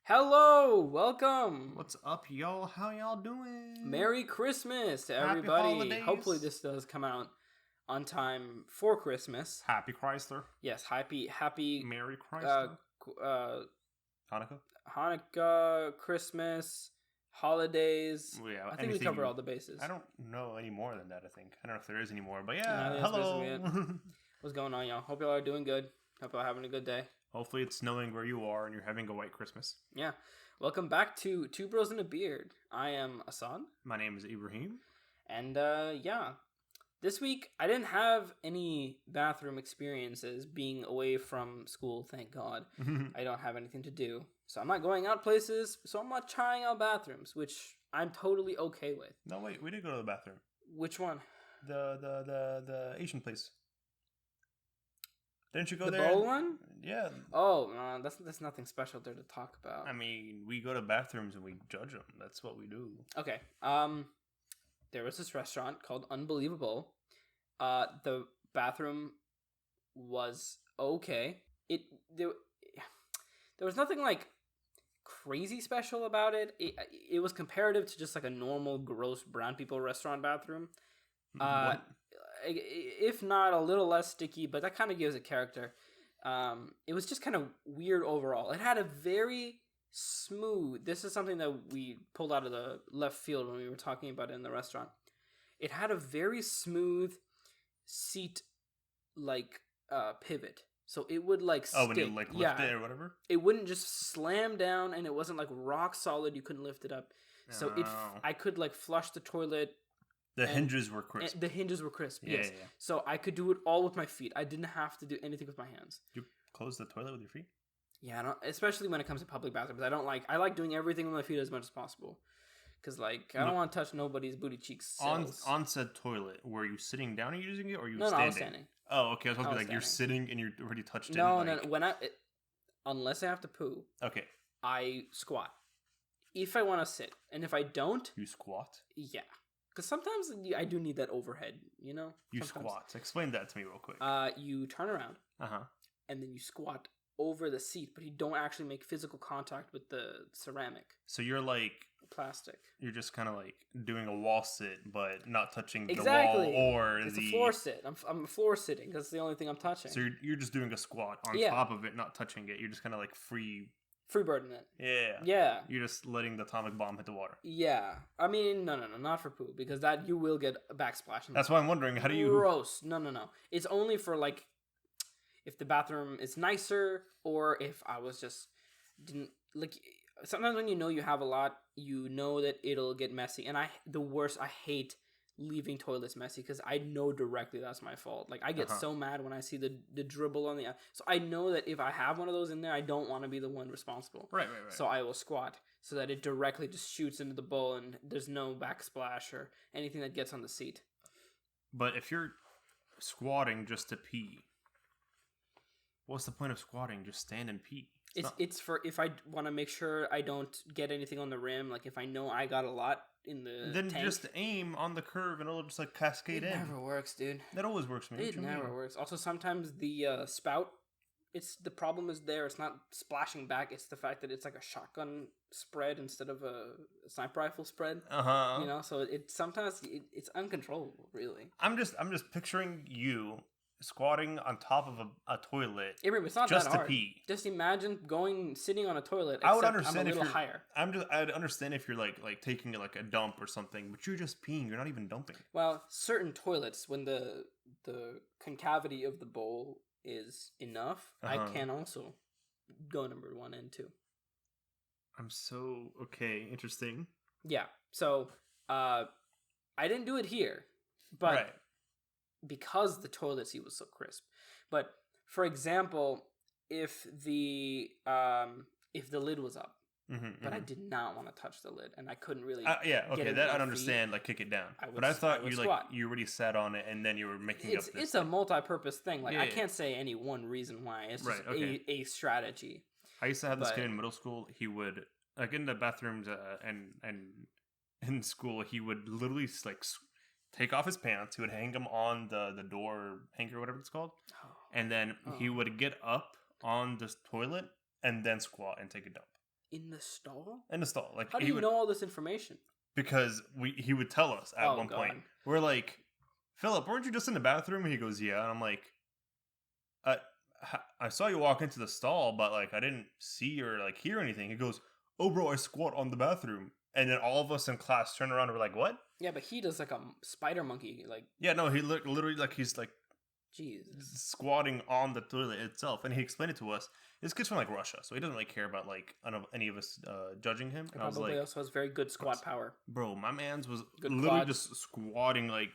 Hello, welcome. What's up, y'all? How y'all doing? Merry Christmas to Happy everybody. holidays. Hopefully this does come out on time for Christmas. Happy Chrysler. Yes, happy Merry Chrysler. Hanukkah. Hanukkah, Christmas, holidays. Well, yeah, I think we cover all the bases. I don't know any more than that, I think. I don't know if there is any more, but No, yeah, that's hello. basically What's going on, y'all? Hope y'all are doing good. Hope y'all are having a good day. Hopefully it's snowing where you are and you're having a white Christmas. Yeah. Welcome back to Two Bros and a Beard. I am Asan. My name is Ibrahim. And yeah. This week, I didn't have any bathroom experiences being away from school, thank God. I don't have anything to do. So I'm not going out places, so I'm not trying out bathrooms, which I'm totally okay with. No, wait, we did go to the bathroom. Which one? The Asian place. Didn't you go the there? The bowl one? Yeah. Oh, that's nothing special there to talk about. I mean, we go to bathrooms and we judge them. That's what we do. Okay. There was this restaurant called Unbelievable. The bathroom was okay. There was nothing like crazy special about it. It was comparative to just like a normal gross brown people restaurant bathroom. What? If not a little less sticky, but that kind of gives it character. It was just kind of weird overall. It had a very smooth. This is something that we pulled out of the left field when we were talking about it in the restaurant. It had a very smooth seat pivot, so it would stick. When you lift it or whatever, it wouldn't just slam down, and it wasn't like rock solid. You couldn't lift it up, so I could flush the toilet. The hinges were crisp. The hinges were crisp. Yes. Yeah. So I could do it all with my feet. I didn't have to do anything with my hands. You close the toilet with your feet? Yeah, especially when it comes to public bathrooms. I like doing everything with my feet as much as possible. Because, I don't want to touch nobody's booty cheeks. On said toilet, were you sitting down and using it, or were you standing? No, I was standing. Oh, okay. I was supposed to be you're sitting and you're already touched it. No. Unless I have to poo. Okay. I squat. If I want to sit. And if I don't. You squat? Yeah. Because sometimes I do need that overhead, you know? You squat. Explain that to me real quick. You turn around. Uh-huh. And then you squat over the seat, but you don't actually make physical contact with the ceramic. So you're plastic. You're just kind of doing a wall sit, but not touching the wall or it's a floor sit. I'm floor sitting because it's the only thing I'm touching. So you're just doing a squat on top of it, not touching it. You're just kind of freebirding it. Yeah. Yeah. You're just letting the atomic bomb hit the water. Yeah. I mean, no, not for poo, because that you will get a backsplash. That's why I'm wondering, how do you... Gross. No. It's only for, if the bathroom is nicer, or if I was just... Sometimes when you have a lot, you know that it'll get messy. And I hate leaving toilets messy, because I know directly that's my fault. I get so mad when I see the dribble on the... So I know that if I have one of those in there, I don't want to be the one responsible. Right. So I will squat so that it directly just shoots into the bowl and there's no backsplash or anything that gets on the seat. But if you're squatting just to pee, what's the point of squatting? Just stand and pee. It's for if I want to make sure I don't get anything on the rim. If I know I got a lot in the then tank, just aim on the curve and it'll just cascade in. It never works, dude. That always works, man. It never works. Also, sometimes the spout, the problem is there. It's not splashing back. It's the fact that it's like a shotgun spread instead of a sniper rifle spread. So sometimes it's uncontrollable. Really. I'm just picturing you squatting on top of a toilet. It's not just that hard. To pee. Just imagine sitting on a toilet. I would understand I'm a little higher. I'd understand if you're taking a dump or something, but you're just peeing. You're not even dumping. Well, certain toilets, when the concavity of the bowl is enough, I can also go number 1 and 2. I'm so interesting. Yeah. So, I didn't do it here, but. Right. Because the toilet seat was so crisp. But for example, if the lid was up, but I did not want to touch the lid, and I couldn't really. That I'd understand. Kick it down. But I thought you already sat on it, and then you were making up. It's a multi-purpose thing. I can't say any one reason why. It's just a strategy. I used to have this kid in middle school. He would in the bathrooms and in school. He would literally take off his pants. He would hang them on the door hanger, whatever it's called, and then he would get up on the toilet and then squat and take a dump. In the stall? In the stall. Like, How do you know all this information? Because he would tell us at one point. We're like, Philip, weren't you just in the bathroom? And he goes, yeah. And I'm like, I saw you walk into the stall, but like I didn't see or like hear anything. He goes, oh bro, I squat on the bathroom. And then all of us in class turn around and we're like, what? Yeah, but he does like a spider monkey. Like, yeah, no, he literally like he's like Jesus. Squatting on the toilet itself. And he explained it to us. This kid's from like Russia, so he doesn't really care about like any of us judging him. He probably like, also has very good squat power. Bro, my man's was good literally quads. just squatting like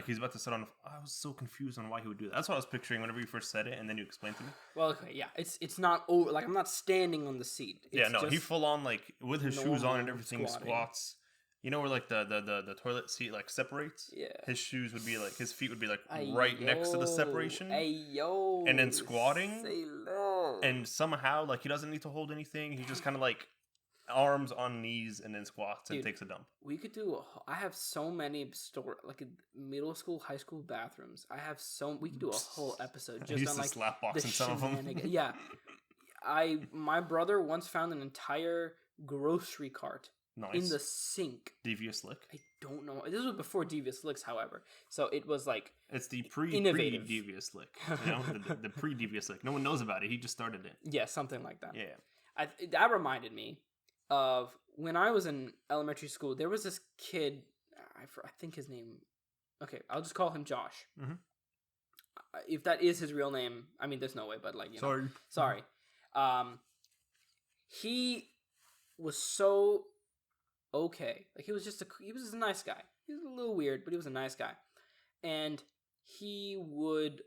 he's about to sit on. I was so confused on why he would do that. That's what I was picturing whenever you first said it, and then you explained to me. Well, okay, yeah, it's not over. Like I'm not standing on the seat. It's yeah, no, he full on like with his shoes on and everything squats. You know where like the toilet seat like separates? Yeah. His shoes would be like his feet would be like right next to the separation. Ayo. And then squatting. Say no. And somehow like he doesn't need to hold anything. He just kind of like arms on knees and then squats and takes a dump. We could do. I have so many like middle school, high school bathrooms. We could do a whole episode just on like slap box in some of them. Yeah. My brother once found an entire grocery cart. Nice. In the sink. Devious Lick? I don't know. This was before Devious Licks, however. So it was like... It's the pre-Devious Lick. You know? the pre-Devious Lick. No one knows about it. He just started it. Yeah, something like that. Yeah. That reminded me of when I was in elementary school, there was this kid... I think his name... Okay, I'll just call him Josh. Mm-hmm. If that is his real name, I mean, there's no way, but like, you know... Sorry. He was so... okay, like he was just a nice guy. He was a little weird, but he was a nice guy. And he would,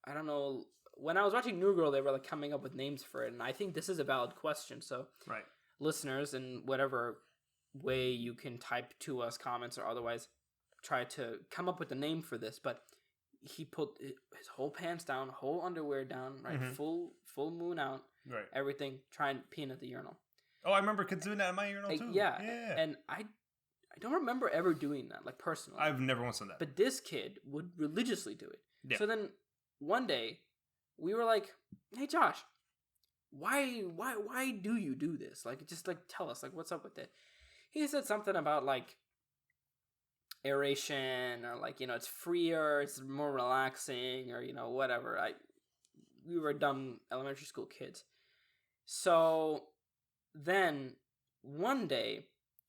I don't know, when I was watching New Girl, they were like coming up with names for it, and I think this is a valid question. So, right, listeners, in whatever way you can type to us comments or otherwise, try to come up with a name for this. But he put his whole pants down, whole underwear down, right, full moon out, right, everything, trying to pee in at the urinal. Oh, I remember kids doing that in my urinal too. Yeah. And I don't remember ever doing that, like personally. I've never once done that. But this kid would religiously do it. Yeah. So then one day we were like, "Hey Josh, why do you do this? Like just like tell us, like what's up with it?" He said something about like aeration or like, you know, it's freer, it's more relaxing or, you know, whatever. We were dumb elementary school kids. So then one day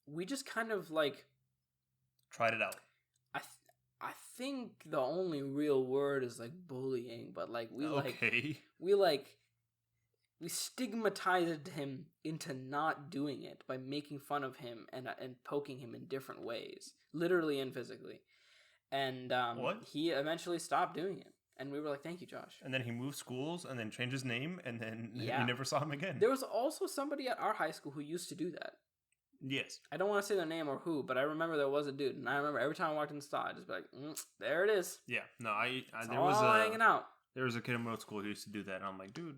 we just kind of like tried it out. I think the only real word is like bullying, but like we stigmatized him into not doing it by making fun of him and poking him in different ways, literally and physically. And he eventually stopped doing it. And we were like, thank you, Josh. And then he moved schools and then changed his name and then we never saw him again. There was also somebody at our high school who used to do that. Yes. I don't want to say their name or who, but I remember there was a dude. And I remember every time I walked in the stall, I'd just be like, there it is. Yeah. No, there was hanging out. There was a kid in middle school who used to do that. And I'm like, dude,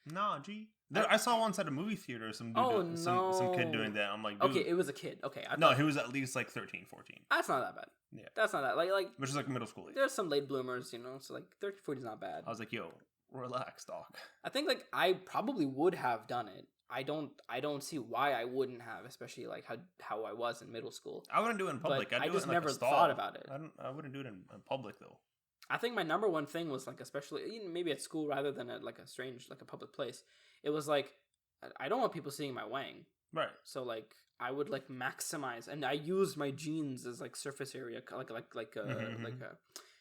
nah, G. I saw once at a movie theater some kid doing that. I'm like, dude. Okay, it was a kid. Okay. He was at least like 13, 14. That's not that bad. Yeah. That's not that. Like which is like middle school age. There's some late bloomers, you know, so like 13, 14 is not bad. I was like, yo, relax, dog. I think like I probably would have done it. I don't see why I wouldn't have, especially like how I was in middle school. I wouldn't do it in public. I just never thought about it. I wouldn't do it in public though. I think my number one thing was like, especially maybe at school rather than at like a strange, like a public place. It was like, I don't want people seeing my wang. Right. So like I would like maximize, and I used my jeans as like surface area, like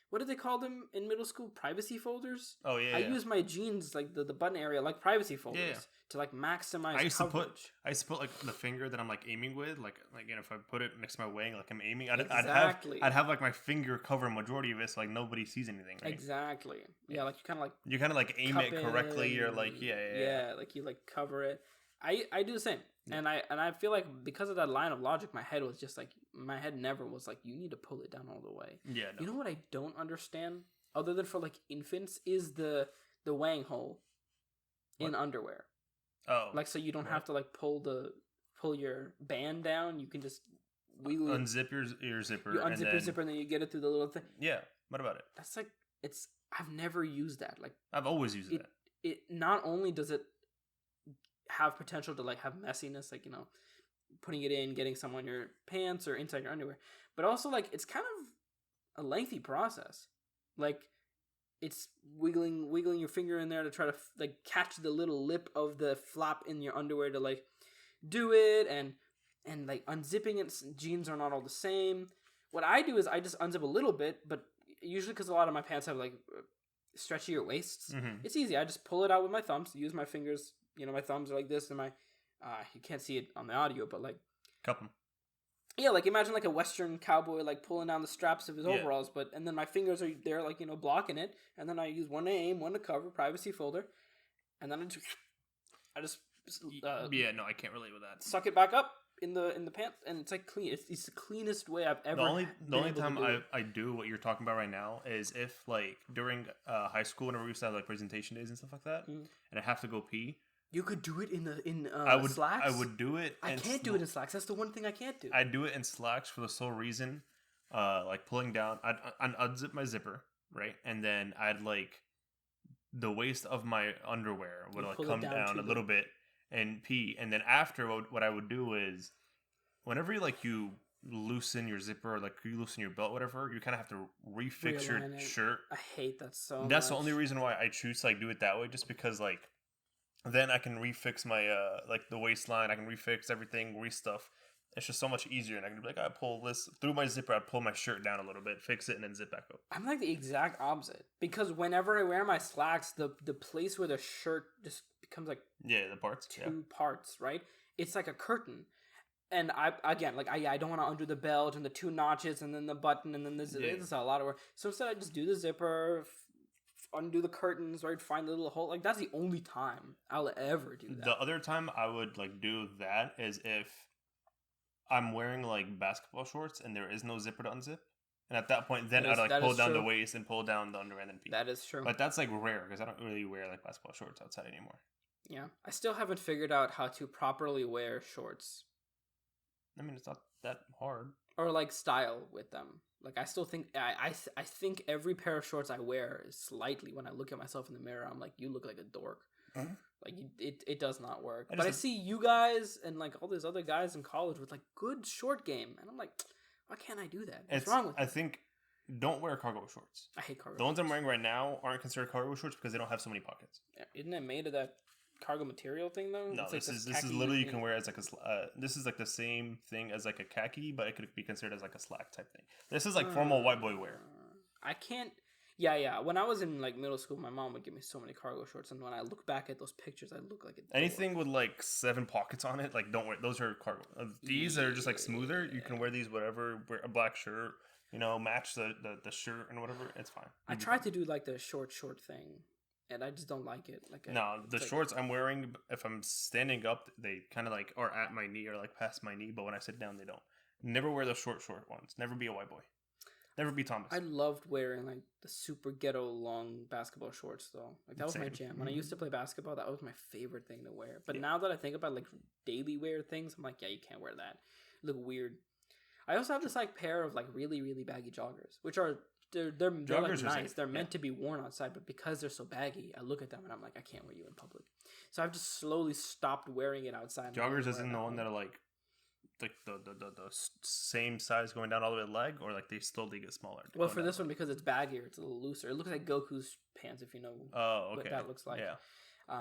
what did they call them in middle school? Privacy folders. Oh yeah. I used my jeans like the button area like privacy folders to like maximize. I used to put like the finger that I'm like aiming with, like if I put it next to my wing, like I'm aiming, I'd have like my finger cover a majority of it, so like nobody sees anything. Right? Exactly. Yeah, like you kind of like aim it correctly, or like yeah, like you like cover it. I do the same. And I feel like because of that line of logic, my head never was like, you need to pull it down all the way. Yeah. No. You know what I don't understand, other than for like infants, is the wang hole in underwear. Oh. Like so you don't have to like pull your band down. You can just unzip your zipper. You unzip your zipper and then you get it through the little thing. Yeah. What about it? That's like I've never used that. Like I've always used that. It not only does it have potential to like have messiness, like, you know, putting it in, getting some on your pants or inside your underwear. But also, like, it's kind of a lengthy process. Like, it's wiggling your finger in there to try to like catch the little lip of the flap in your underwear to like do it, and like unzipping it. Jeans are not all the same. What I do is I just unzip a little bit, but usually because a lot of my pants have like stretchier waists, it's easy. I just pull it out with my thumbs, use my fingers. You know, my thumbs are like this, and my you can't see it on the audio, but like cup 'em. Yeah, like imagine like a Western cowboy like pulling down the straps of his overalls, and then my fingers are there like, you know, blocking it, and then I use one to aim, one to cover, privacy folder, and then I just yeah, no, I can't relate with that. Suck it back up in the pants, and it's like clean. It's the cleanest way I've ever. The only time I do what you're talking about right now is if like during high school, whenever we used to have like presentation days and stuff like that, and I have to go pee. You could do it in slacks. I would do it. I can't do it in slacks. That's the one thing I can't do. I do it in slacks for the sole reason, like pulling down. I'd unzip my zipper, right, and then I'd like the waist of my underwear would like come down a little bit and pee, and then after what I would do is, whenever you loosen your zipper, or like you loosen your belt, whatever, you kind of have to refix your shirt. I hate that so much. That's the only reason why I choose to like do it that way, just because like. Then I can refix my like the waistline. I can refix everything, restuff. It's just so much easier, and I can be like, I pull this through my zipper. I pull my shirt down a little bit, fix it, and then zip back up. I'm like the exact opposite, because whenever I wear my slacks, the place where the shirt just becomes like the parts, two parts, right? It's like a curtain, and I don't want to undo the belt and the two notches and then the button and then this is a lot of work. So instead, I just do the zipper. Undo the curtains, right? Find the little hole. Like, that's the only time I'll ever do that. The other time I would like do that is if I'm wearing like basketball shorts and there is no zipper to unzip, and at that point, then I'd like pull down the waist and pull down the underwear and then pee. That is true. But that's like rare because I don't really wear like basketball shorts outside anymore. Yeah, I still haven't figured out how to properly wear shorts. I mean, it's not that hard. Or like style with them. Like, I still think I think every pair of shorts I wear is slightly, when I look at myself in the mirror, I'm like, you look like a dork. Mm-hmm. Like, it does not work. But I see you guys and like all these other guys in college with like good short game, and I'm like, why can't I do that? What's wrong with me? I think don't wear cargo shorts. I hate cargo. The ones I'm wearing right now aren't considered cargo shorts because they don't have so many pockets. Isn't it made of that cargo material thing though? No, this is literally you can wear as like a this is like the same thing as like a khaki, but it could be considered as like a slack type thing. This is like formal white boy wear. I can't. Yeah. When I was in like middle school, my mom would give me so many cargo shorts, and when I look back at those pictures, I look like anything with like 7 pockets on it. Like, don't wear those. Are cargo. These are just like smoother. You can wear these whatever. Wear a black shirt. You know, match the shirt and whatever. It's fine. I tried to do like the short thing. And I just don't like it. The shorts I'm wearing, if I'm standing up, they kind of like are at my knee or like past my knee. But when I sit down, they don't. Never wear those short ones. Never be a white boy. Never be Thomas. I loved wearing like the super ghetto long basketball shorts though. Like that was my jam. When I used to play basketball, that was my favorite thing to wear. But now that I think about like daily wear things, I'm like, yeah, you can't wear that. You look weird. I also have this like pair of like really, really baggy joggers, which are they're like nice. They're meant to be worn outside, but because they're so baggy, I look at them and I'm like, I can't wear you in public. So I've just slowly stopped wearing it outside. Joggers isn't the one that are like the same size going down all the way to the leg, or like they slowly get smaller. Well, for this one, because it's baggier, it's a little looser. It looks like Goku's pants, if you know what that looks like. Yeah.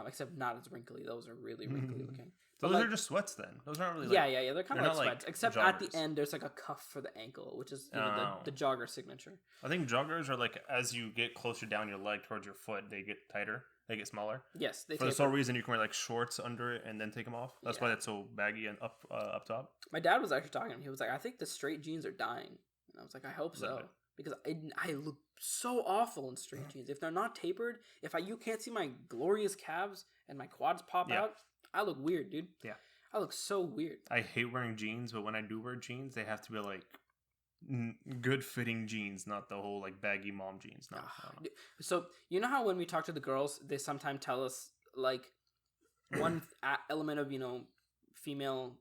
Except not as wrinkly. Those are really wrinkly looking. Those are just sweats then. Those aren't really yeah. They're kind of like sweats. Except joggers. At the end, there's like a cuff for the ankle, which is the jogger signature. I think joggers are like as you get closer down your leg towards your foot, they get tighter. They get smaller. Yes. For the sole reason you can wear like shorts under it and then take them off. That's why that's so baggy and up top. My dad was actually talking to me. He was like, I think the straight jeans are dying. And I was like, I hope so. Because I look so awful in straight jeans. If they're not tapered, you can't see my glorious calves and my quads pop out, I look weird, dude. Yeah. I look so weird. I hate wearing jeans, but when I do wear jeans, they have to be like good fitting jeans, not the whole like baggy mom jeans. No. So you know how when we talk to the girls, they sometimes tell us like one element of female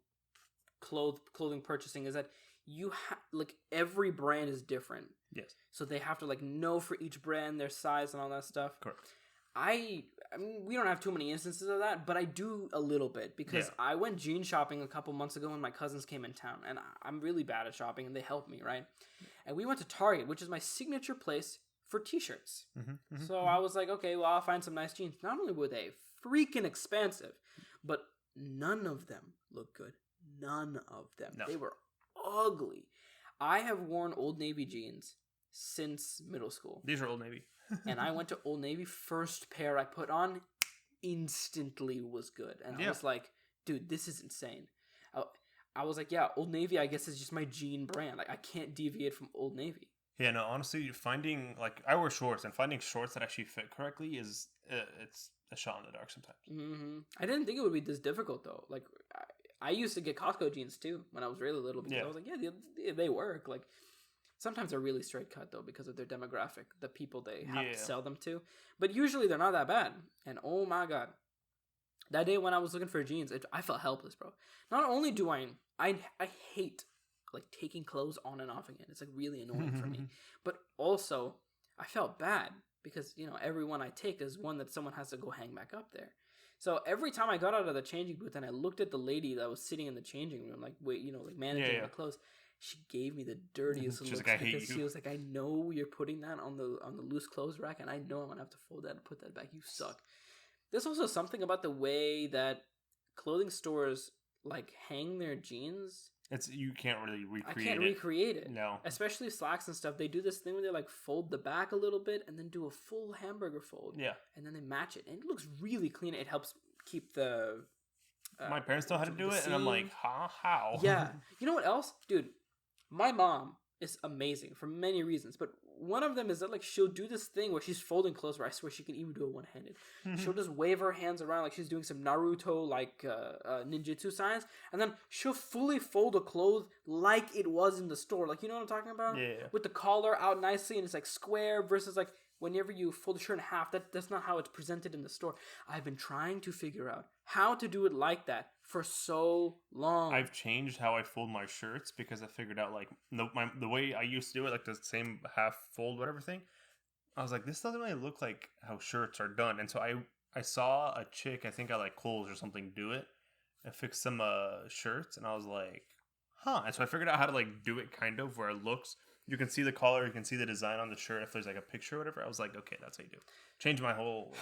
clothing purchasing is that you like every brand is different. Yes. So they have to like know for each brand their size and all that stuff. Correct. I I mean, we don't have too many instances of that, but I do a little bit because I went jean shopping a couple months ago when my cousins came in town, and I'm really bad at shopping, and they helped me, right? And we went to Target, which is my signature place for t-shirts. So I was like, okay, well, I'll find some nice jeans. Not only were they freaking expensive, but none of them looked good. None of them. No. They were ugly. I have worn Old Navy jeans since middle school. These are Old Navy. And I went to Old Navy. First pair I put on instantly was good. And I was like, dude, this is insane. I was like, yeah, Old Navy, I guess, is just my jean brand. Like, I can't deviate from Old Navy. Yeah, no, honestly, finding, like, I wear shorts, and finding shorts that actually fit correctly is, it's a shot in the dark sometimes. Mm-hmm. I didn't think it would be this difficult, though. Like, I used to get Costco jeans, too, when I was really little, because I was like, yeah, they work. Like, sometimes they're really straight cut, though, because of their demographic, the people they have to sell them to. But usually they're not that bad. And, oh, my God. That day when I was looking for jeans, I felt helpless, bro. Not only do I hate like taking clothes on and off again. It's like really annoying for me. But also, I felt bad because, you know, every one I take is one that someone has to go hang back up there. So every time I got out of the changing booth and I looked at the lady that was sitting in the changing room, like, wait, you know, like managing my clothes, she gave me the dirtiest look. Like, I hate you. She was like, I know you're putting that on the loose clothes rack, and I know I'm gonna have to fold that and put that back. You suck. There's also something about the way that clothing stores like hang their jeans. You can't really recreate it. I can't recreate it. No. Especially slacks and stuff. They do this thing where they like fold the back a little bit and then do a full hamburger fold. Yeah. And then they match it. And it looks really clean. It helps keep the... my parents know how to do it, and I'm like, huh? How? Yeah. You know what else? Dude, my mom is amazing for many reasons, but one of them is that like she'll do this thing where she's folding clothes where I swear she can even do it one-handed. She'll just wave her hands around like she's doing some Naruto like ninjutsu signs, and then she'll fully fold a cloth like it was in the store. Like, you know what I'm talking about? Yeah. With the collar out nicely and it's like square versus like whenever you fold a shirt in half, that's not how it's presented in the store. I've been trying to figure out how to do it like that for so long. I've changed how I fold my shirts because I figured out like the way I used to do it, like the same half fold whatever thing. I was like, this doesn't really look like how shirts are done. And so I saw a chick, I think at like Kohl's or something, do it and fix some shirts, and I was like, huh. And so I figured out how to like do it kind of where it looks. You can see the collar, you can see the design on the shirt. If there's like a picture or whatever, I was like, okay, that's how you do it. Change my whole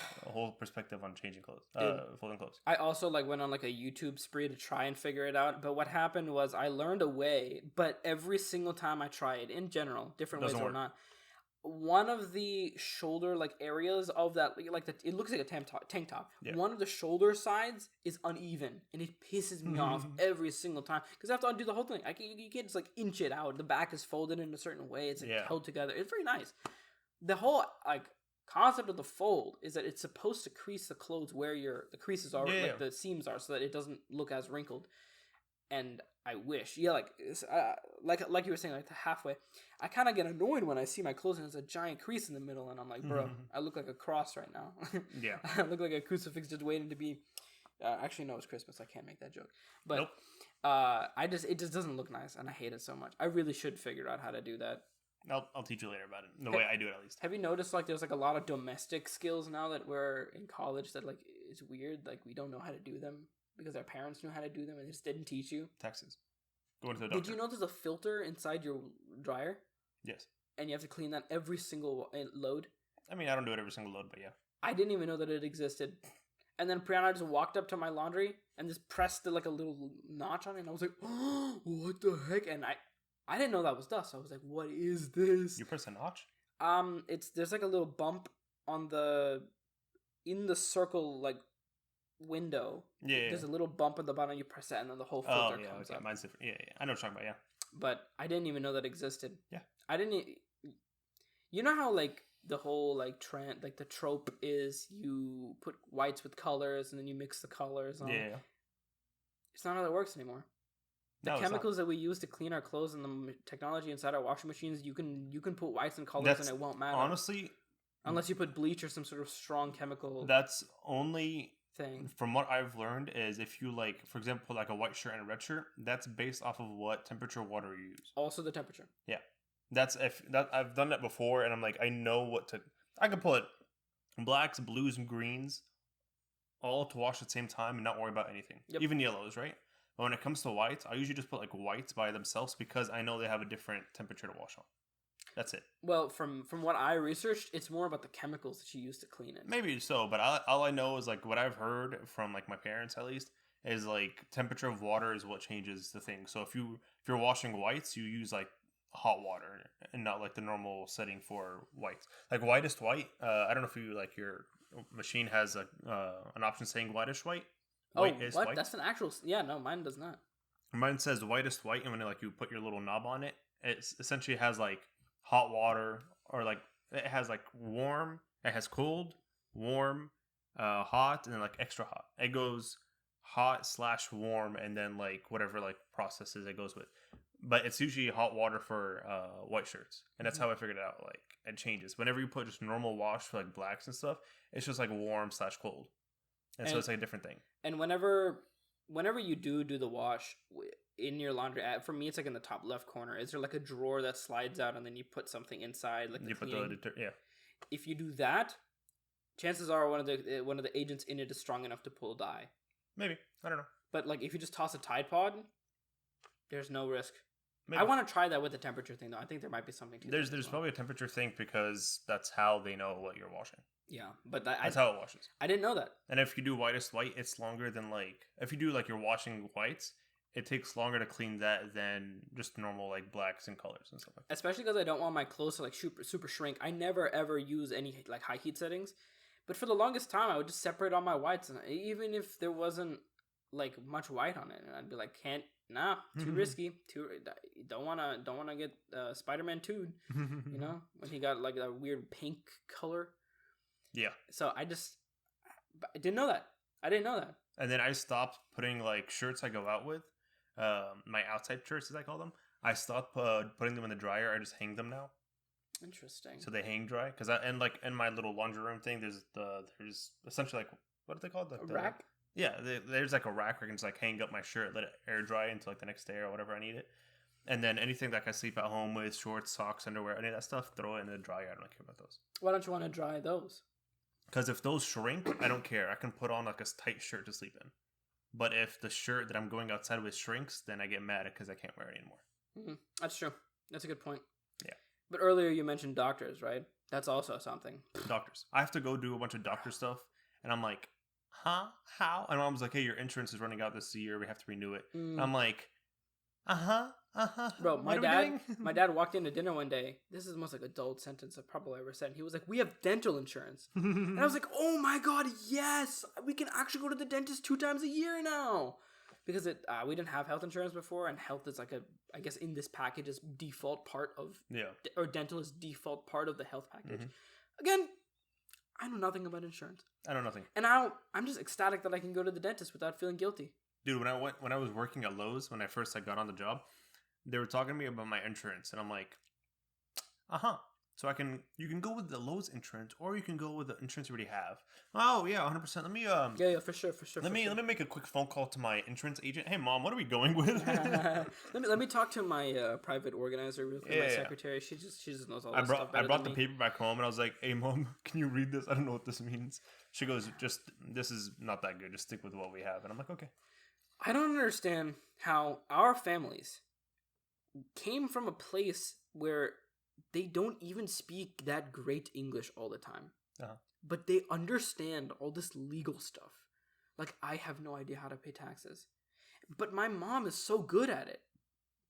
perspective on changing clothes, folding clothes. I also like went on like a YouTube spree to try and figure it out. But what happened was I learned a way, but every single time I try it, in general, different ways or not, one of the shoulder like areas of that, like it looks like a tank top. Yeah. One of the shoulder sides is uneven, and it pisses me off every single time because I have to undo the whole thing. You can't just like inch it out. The back is folded in a certain way. It's like held together. It's very nice. The whole like concept of the fold is that it's supposed to crease the clothes where the creases are, the seams are, so that it doesn't look as wrinkled. And I wish, like you were saying, like the halfway, I kind of get annoyed when I see my clothes and there's a giant crease in the middle, and I'm like, bro, I look like a cross right now. Yeah, I look like a crucifix just waiting to be. Actually, no, it's Christmas. I can't make that joke. But nope. It just doesn't look nice, and I hate it so much. I really should figure out how to do that. I'll teach you later about it. The way I do it, at least. Have you noticed like there's like a lot of domestic skills now that we're in college that like it's weird, like we don't know how to do them because our parents knew how to do them and they just didn't teach you? Texas. Going to the doctor. Did you know there's a filter inside your dryer? Yes. And you have to clean that every single load? I mean, I don't do it every single load, but yeah. I didn't even know that it existed. And then Brianna just walked up to my laundry and just pressed like a little notch on it, and I was like, oh, what the heck? And I didn't know that was dust. I was like, what is this? You press a notch? There's like a little bump on in the circle like window. Yeah. There's a little bump at the bottom. You press that, and then the whole filter comes up. Mine's different. Yeah. I know what you're talking about. Yeah. But I didn't even know that existed. Yeah. I didn't. You know how like the whole like trend, like the trope is you put whites with colors and then you mix the colors. Yeah. It's not how that works anymore. The chemicals that we use to clean our clothes and the technology inside our washing machines, you can put whites and colors and it won't matter. Honestly, unless you put bleach or some sort of strong chemical. That's only thing. From what I've learned is if you like, for example, like a white shirt and a red shirt, that's based off of what temperature water you use. Also the temperature. Yeah, I've done that before, and I'm like, I know what to. I can put blacks, blues, and greens all to wash at the same time and not worry about anything. Yep. Even yellows, right? But when it comes to whites, I usually just put like whites by themselves because I know they have a different temperature to wash on. That's it. Well, from what I researched, it's more about the chemicals that you use to clean it. Maybe so, but all I know is like what I've heard from like my parents at least is like temperature of water is what changes the thing. So if you're washing whites, you use like hot water and not like the normal setting for whites. Like whitest white. I don't know if you like your machine has an option saying whitish white. What? White? That's an actual. Yeah, no, mine does not. Mine says whitest white, and when like you put your little knob on it, it essentially has like hot water or like it has like warm. It has cold, warm, hot, and then like extra hot. It goes hot/warm, and then like whatever like processes it goes with. But it's usually hot water for white shirts, and that's how I figured it out. Like it changes whenever you put just normal wash for like blacks and stuff. It's just like warm/cold, and so it's like a different thing. And whenever you do the wash in your laundry, for me it's like in the top left corner. Is there like a drawer that slides out, and then you put something inside, like you cleaning? Put the yeah. If you do that, chances are one of the agents in it is strong enough to pull dye. Maybe, I don't know. But like if you just toss a Tide Pod, there's no risk. Maybe. I want to try that with the temperature thing though. I think there might be something to There's probably a temperature thing because that's how they know what you're washing. Yeah, but that's how it washes. I didn't know that. And if you do whitest white, it's longer than like if you do like you're washing whites, it takes longer to clean that than just normal like blacks and colors and stuff like that. Especially because I don't want my clothes to like super shrink. I never ever use any like high heat settings, but for the longest time I would just separate all my whites, and even if there wasn't like much white on it, and I'd be like, too risky. Don't wanna get Spider-Man 2'd, you know, when he got like that weird pink color. Yeah. So I didn't know that. I didn't know that. And then I stopped putting like shirts I go out with, my outside shirts as I call them. I stopped putting them in the dryer. I just hang them now. Interesting. So they hang dry because and like in my little laundry room thing, there's essentially like what are they called? A rack. Yeah, there's like a rack where I can just like hang up my shirt, let it air dry until like the next day or whatever I need it. And then anything that I sleep at home with, shorts, socks, underwear, any of that stuff, throw it in the dryer. I don't care about those. Why don't you want to dry those? Because if those shrink, I don't care. I can put on like a tight shirt to sleep in. But if the shirt that I'm going outside with shrinks, then I get mad because I can't wear it anymore. Mm-hmm. That's true. That's a good point. Yeah. But earlier you mentioned doctors, right? That's also something. Doctors. I have to go do a bunch of doctor stuff, and I'm like, huh? How? And Mom's like, hey, your insurance is running out this year. We have to renew it. I'm like, Bro, my dad walked into dinner one day. This is the most like adult sentence I've probably ever said. He was like, we have dental insurance. And I was like, oh my God, yes. We can actually go to the dentist 2 times a year now. Because we didn't have health insurance before, and health is like I guess in this package is default part of, or dental is default part of the health package. Mm-hmm. Again, I know nothing about insurance. I know nothing. And I'm just ecstatic that I can go to the dentist without feeling guilty. Dude, when I was working at Lowe's, when I first got on the job, they were talking to me about my insurance, and I'm like, so you can go with the Lowe's insurance, or you can go with the insurance you already have. Oh yeah, 100%. Let me yeah, for sure. Let me make a quick phone call to my insurance agent. Hey mom, what are we going with? let me talk to my private organizer real quick. My secretary. She just knows all this stuff better I brought than the me. paper back home, and I was like, hey mom, can you read this? I don't know what this means. She goes, this is not that good. Just stick with what we have. And I'm like, okay. I don't understand how our families came from a place where they don't even speak that great English all the time. But they understand all this legal stuff. Like, I have no idea how to pay taxes. But my mom is so good at it.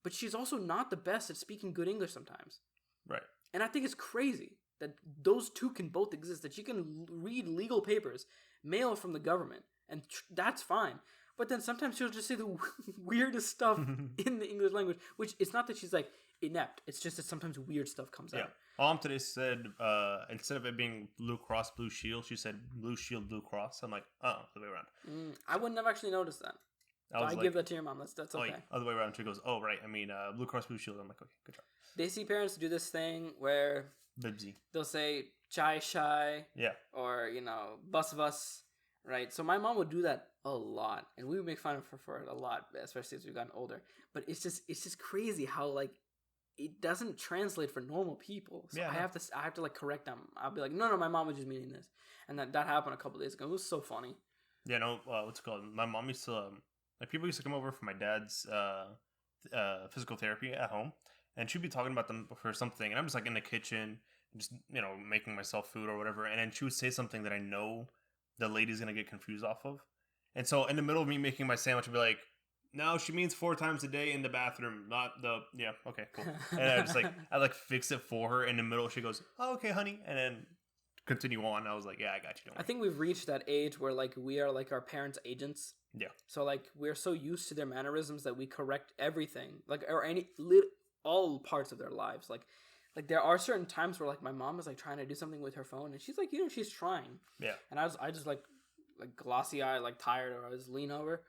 But she's also not the best at speaking good English sometimes. Right. And I think it's crazy that those two can both exist. That she can read legal papers, mail from the government, and that's fine. But then sometimes she'll just say the weirdest stuff in the English language, which it's not that she's like inept. It's just that sometimes weird stuff comes out. Mom today said, instead of it being Blue Cross Blue Shield, she said Blue Shield Blue Cross. I'm like, the way around. I wouldn't have actually noticed that. I give that to your mom. That's okay. Other way around. She goes, oh, right. I mean, Blue Cross Blue Shield. I'm like, okay, good job. They see parents do this thing where Bibsy. They'll say chai shai. Yeah. Or, bus. Right? So my mom would do that a lot. And we would make fun of her for it a lot, especially as we've gotten older. But it's just crazy how, like, it doesn't translate for normal people. So I have to like correct them. I'll be like, no, my mom was just meaning this. And that happened a couple days ago. It was so funny. Yeah, no, what's it called? My mom used to, like, people used to come over for my dad's physical therapy at home, and she'd be talking about them for something, and I'm just like in the kitchen, just making myself food or whatever, and then she would say something that I know the lady's gonna get confused off of, and so in the middle of me making my sandwich, I'd be like, "No, she means 4 times a day in the bathroom, not the yeah, okay, cool." And I just like I like fix it for her in the middle. She goes, "Oh, okay, honey," and then continue on. I was like, "Yeah, I got you." Don't I worry. think we've reached that age where like we are like our parents' agents. Yeah. So like we're so used to their mannerisms that we correct everything, like or all parts of their lives. Like there are certain times where like my mom is like trying to do something with her phone, and she's like she's trying. Yeah. And I just like glossy eye, like tired, or I just lean over,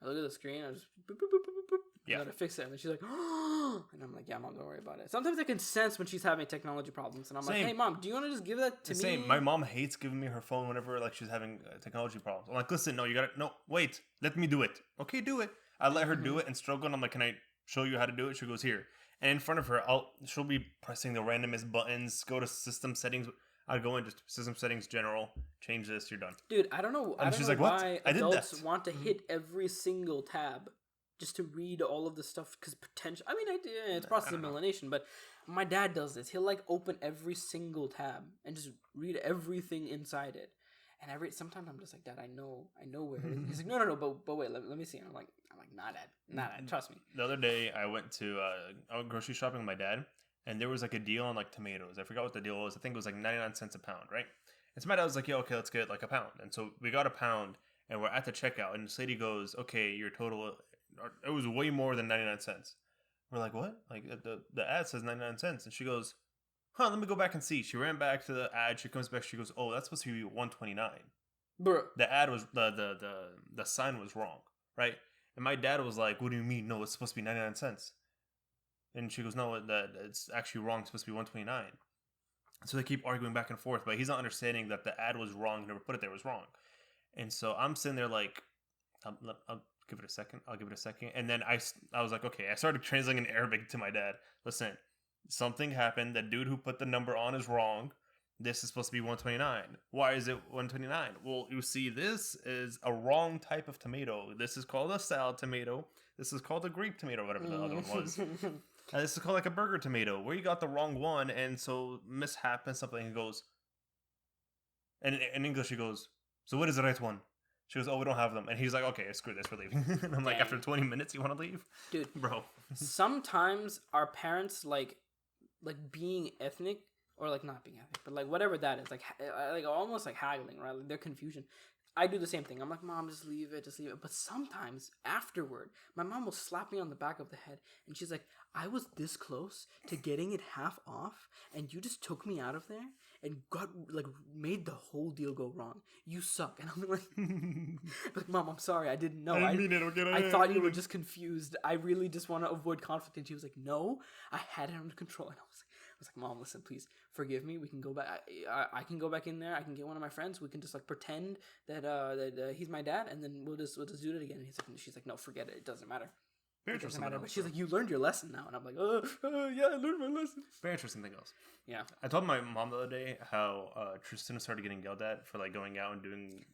I look at the screen, I just boop, boop, boop, boop, boop, Yeah. to fix it, and then she's like, oh, and I'm like, yeah, mom, don't worry about it. Sometimes I can sense when she's having technology problems, and I'm like, hey, mom, do you want to just give that to me? Same. My mom hates giving me her phone whenever like she's having technology problems. I'm like, listen, no, you gotta no, wait, let me do it. Okay, do it. I let her do it and struggle, and I'm like, can I show you how to do it? She goes here, and in front of her, she'll be pressing the randomest buttons. Go to system settings. I'd go in just system settings, general, change this, you're done. Dude, I don't know. And I don't she's know like, what? why I did adults that. want to hit every single tab just to read all of the stuff because potential. I mean, it's process of elimination, but my dad does this. He'll like open every single tab and just read everything inside it. And sometimes I'm just like, Dad, I know where it is. He's like, no, but wait, let me see. And I'm like, nah, Dad, trust me. The other day, I went grocery shopping with my dad, and there was like a deal on like tomatoes. I forgot what the deal was. I think it was like 99 cents a pound, right? And so my dad was like, yeah, okay, let's get like a pound. And so we got a pound, and we're at the checkout, and this lady goes, okay, your total, it was way more than 99 cents. We're like, what? Like the ad says 99 cents, and she goes, huh, let me go back and see. She ran back to the ad. She comes back. She goes, oh, that's supposed to be 129. Bro, The ad was the sign was wrong, right? And my dad was like, what do you mean? No, it's supposed to be 99 cents. And she goes, no, it's actually wrong. It's supposed to be 129. So they keep arguing back and forth, but he's not understanding that the ad was wrong. Whoever put it there was wrong. And so I'm sitting there like, I'll give it a second. I'll give it a second. And then I was like, okay. I started translating in Arabic to my dad. Listen, something happened. The dude who put the number on is wrong. This is supposed to be 129. Why is it 129? Well, you see, this is a wrong type of tomato. This is called a salad tomato. This is called a grape tomato, whatever the other one was. This is called like a burger tomato, where you got the wrong one, and so mishap and something. He goes, and in English he goes, so what is the right one? She goes, oh, we don't have them. And he's like, okay, screw this, we're leaving. And I'm like, after 20 minutes, you want to leave? Dude, bro. Sometimes our parents like being ethnic, or like not being ethnic, but like whatever that is, like almost like haggling, right? Like their confusion. I do the same thing. I'm like, Mom, just leave it. But sometimes afterward, my mom will slap me on the back of the head, and she's like, I was this close to getting it half off, and you just took me out of there and made the whole deal go wrong. You suck. And I'm like, Mom, I'm sorry. I didn't know. I didn't mean it. Okay, I thought you were just confused. I really just want to avoid conflict. And she was like, no, I had it under control. And I was like, Mom, listen, please forgive me. We can go back. I can go back in there. I can get one of my friends. We can just like pretend that he's my dad, and then we'll just do it again. And she's like, no, forget it. It doesn't matter. It doesn't matter. But she's like, you learned your lesson now, and I'm like, yeah, I learned my lesson. Very interesting thing else. Yeah, I told my mom the other day how Tristan started getting yelled at for like going out and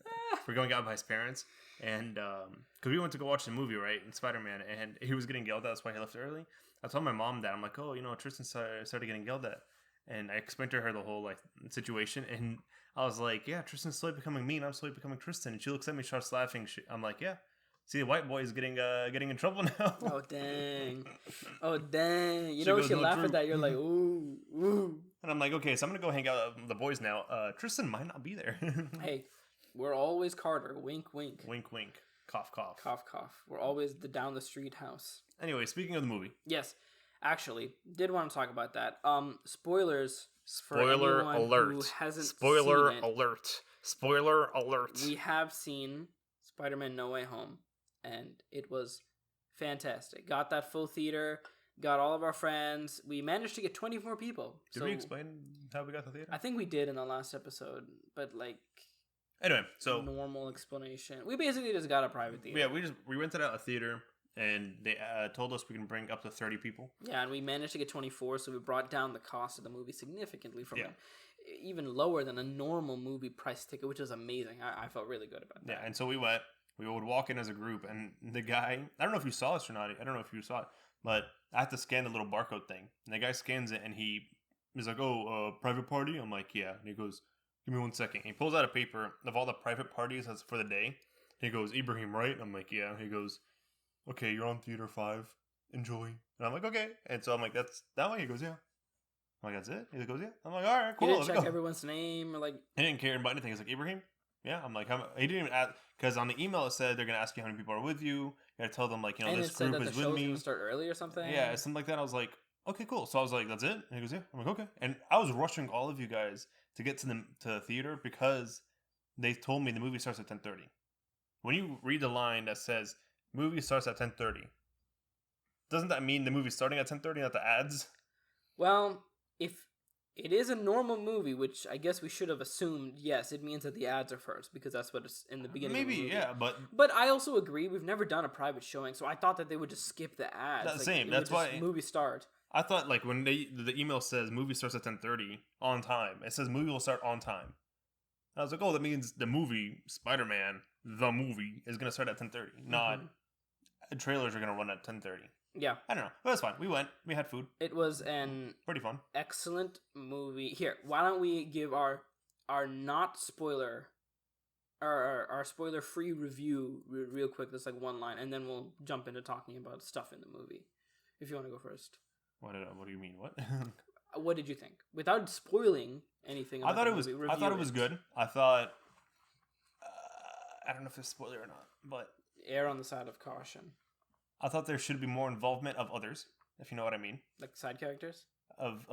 for going out by his parents, and because we went to go watch the movie, right, in Spider-Man, and he was getting yelled at. That's why he left early. I told my mom that. I'm like, oh, Tristan started getting yelled at. And I explained to her the whole like situation, and I was like, yeah, Tristan's slowly becoming mean. I'm slowly becoming Tristan. And she looks at me, starts laughing. I'm like, yeah. See, the white boy is getting in trouble now. Oh dang! You know, she laugh at that. You're like, ooh. And I'm like, okay, so I'm gonna go hang out with the boys now. Tristan might not be there. Hey, we're always Carter. Wink, wink. Wink, wink. Cough, cough. Cough, cough. We're always the down the street house. Anyway, speaking of the movie. Yes, actually, did want to talk about that. Spoilers. Spoiler alert! Who hasn't Spoiler seen it. alert! Spoiler alert! We have seen Spider-Man: No Way Home, and it was fantastic. Got that full theater. Got all of our friends. We managed to get 24 people. Did we explain how we got the theater? I think we did in the last episode, but like. Anyway, so normal explanation. We basically just got a private theater. Yeah, we rented out a theater. and they told us we can bring up to 30 people. Yeah, and we managed to get 24, so we brought down the cost of the movie significantly from Yeah. even lower than a normal movie price ticket, which was amazing. I felt really good about that. Yeah, and so we went. We would walk in as a group, and the guy, I don't know if you saw this or not. I don't know if you saw it, but I have to scan the little barcode thing. And the guy scans it, and he's like, "Oh, private party?" I'm like, "Yeah." And he goes, "Give me 1 second." He pulls out a paper of all the private parties that's for the day. He goes, "Ibrahim, right?" I'm like, "Yeah." He goes, "Okay, you're on theater 5. Enjoy." And I'm like, "Okay." And so I'm like, "That's that way?" He goes, "Yeah." I'm like, "That's it?" He goes, "Yeah." I'm like, "All right, cool." He didn't let's check go." everyone's name or like. He didn't care about anything. He's like, "Ibrahim?" Yeah. I'm like, he didn't even ask, because on the email it said they're going to ask you how many people are with you. You got to tell them, like, And this it said group that is the with show's me. gonna start early or something. Yeah, something like that. I was like, okay, cool. So I was like, "That's it?" And he goes, "Yeah." I'm like, "Okay." And I was rushing all of you guys to get to the theater because they told me the movie starts at 10:30. When you read the line that says movie starts at 10:30, doesn't that mean the movie's starting at 10:30, not the ads? Well, if it is a normal movie, which I guess we should have assumed, yes, it means that the ads are first because that's what it's in the beginning. Maybe, of the movie. yeah, But I also agree. We've never done a private showing, so I thought that they would just skip the ads. That's same. That's why movie start. I thought, like, when the email says movie starts at 10:30 on time, it says movie will start on time. And I was like, oh, that means the movie Spider-Man, the movie, is gonna start at 10:30, not trailers are gonna run at 10:30. Yeah, I don't know, but it's fine. We went. We had food. it was an Pretty fun. excellent movie. Here, why don't we give our not spoiler, our spoiler free review real quick? That's like one line, and then we'll jump into talking about stuff in the movie. If you want to go first. What do you mean? What? What did you think? Without spoiling anything about I thought the it was. movie, I thought it review was good. I thought. I don't know if it's a spoiler or not, but Err on the side of caution. I thought there should be more involvement of others, if you know what I mean, Like side characters? of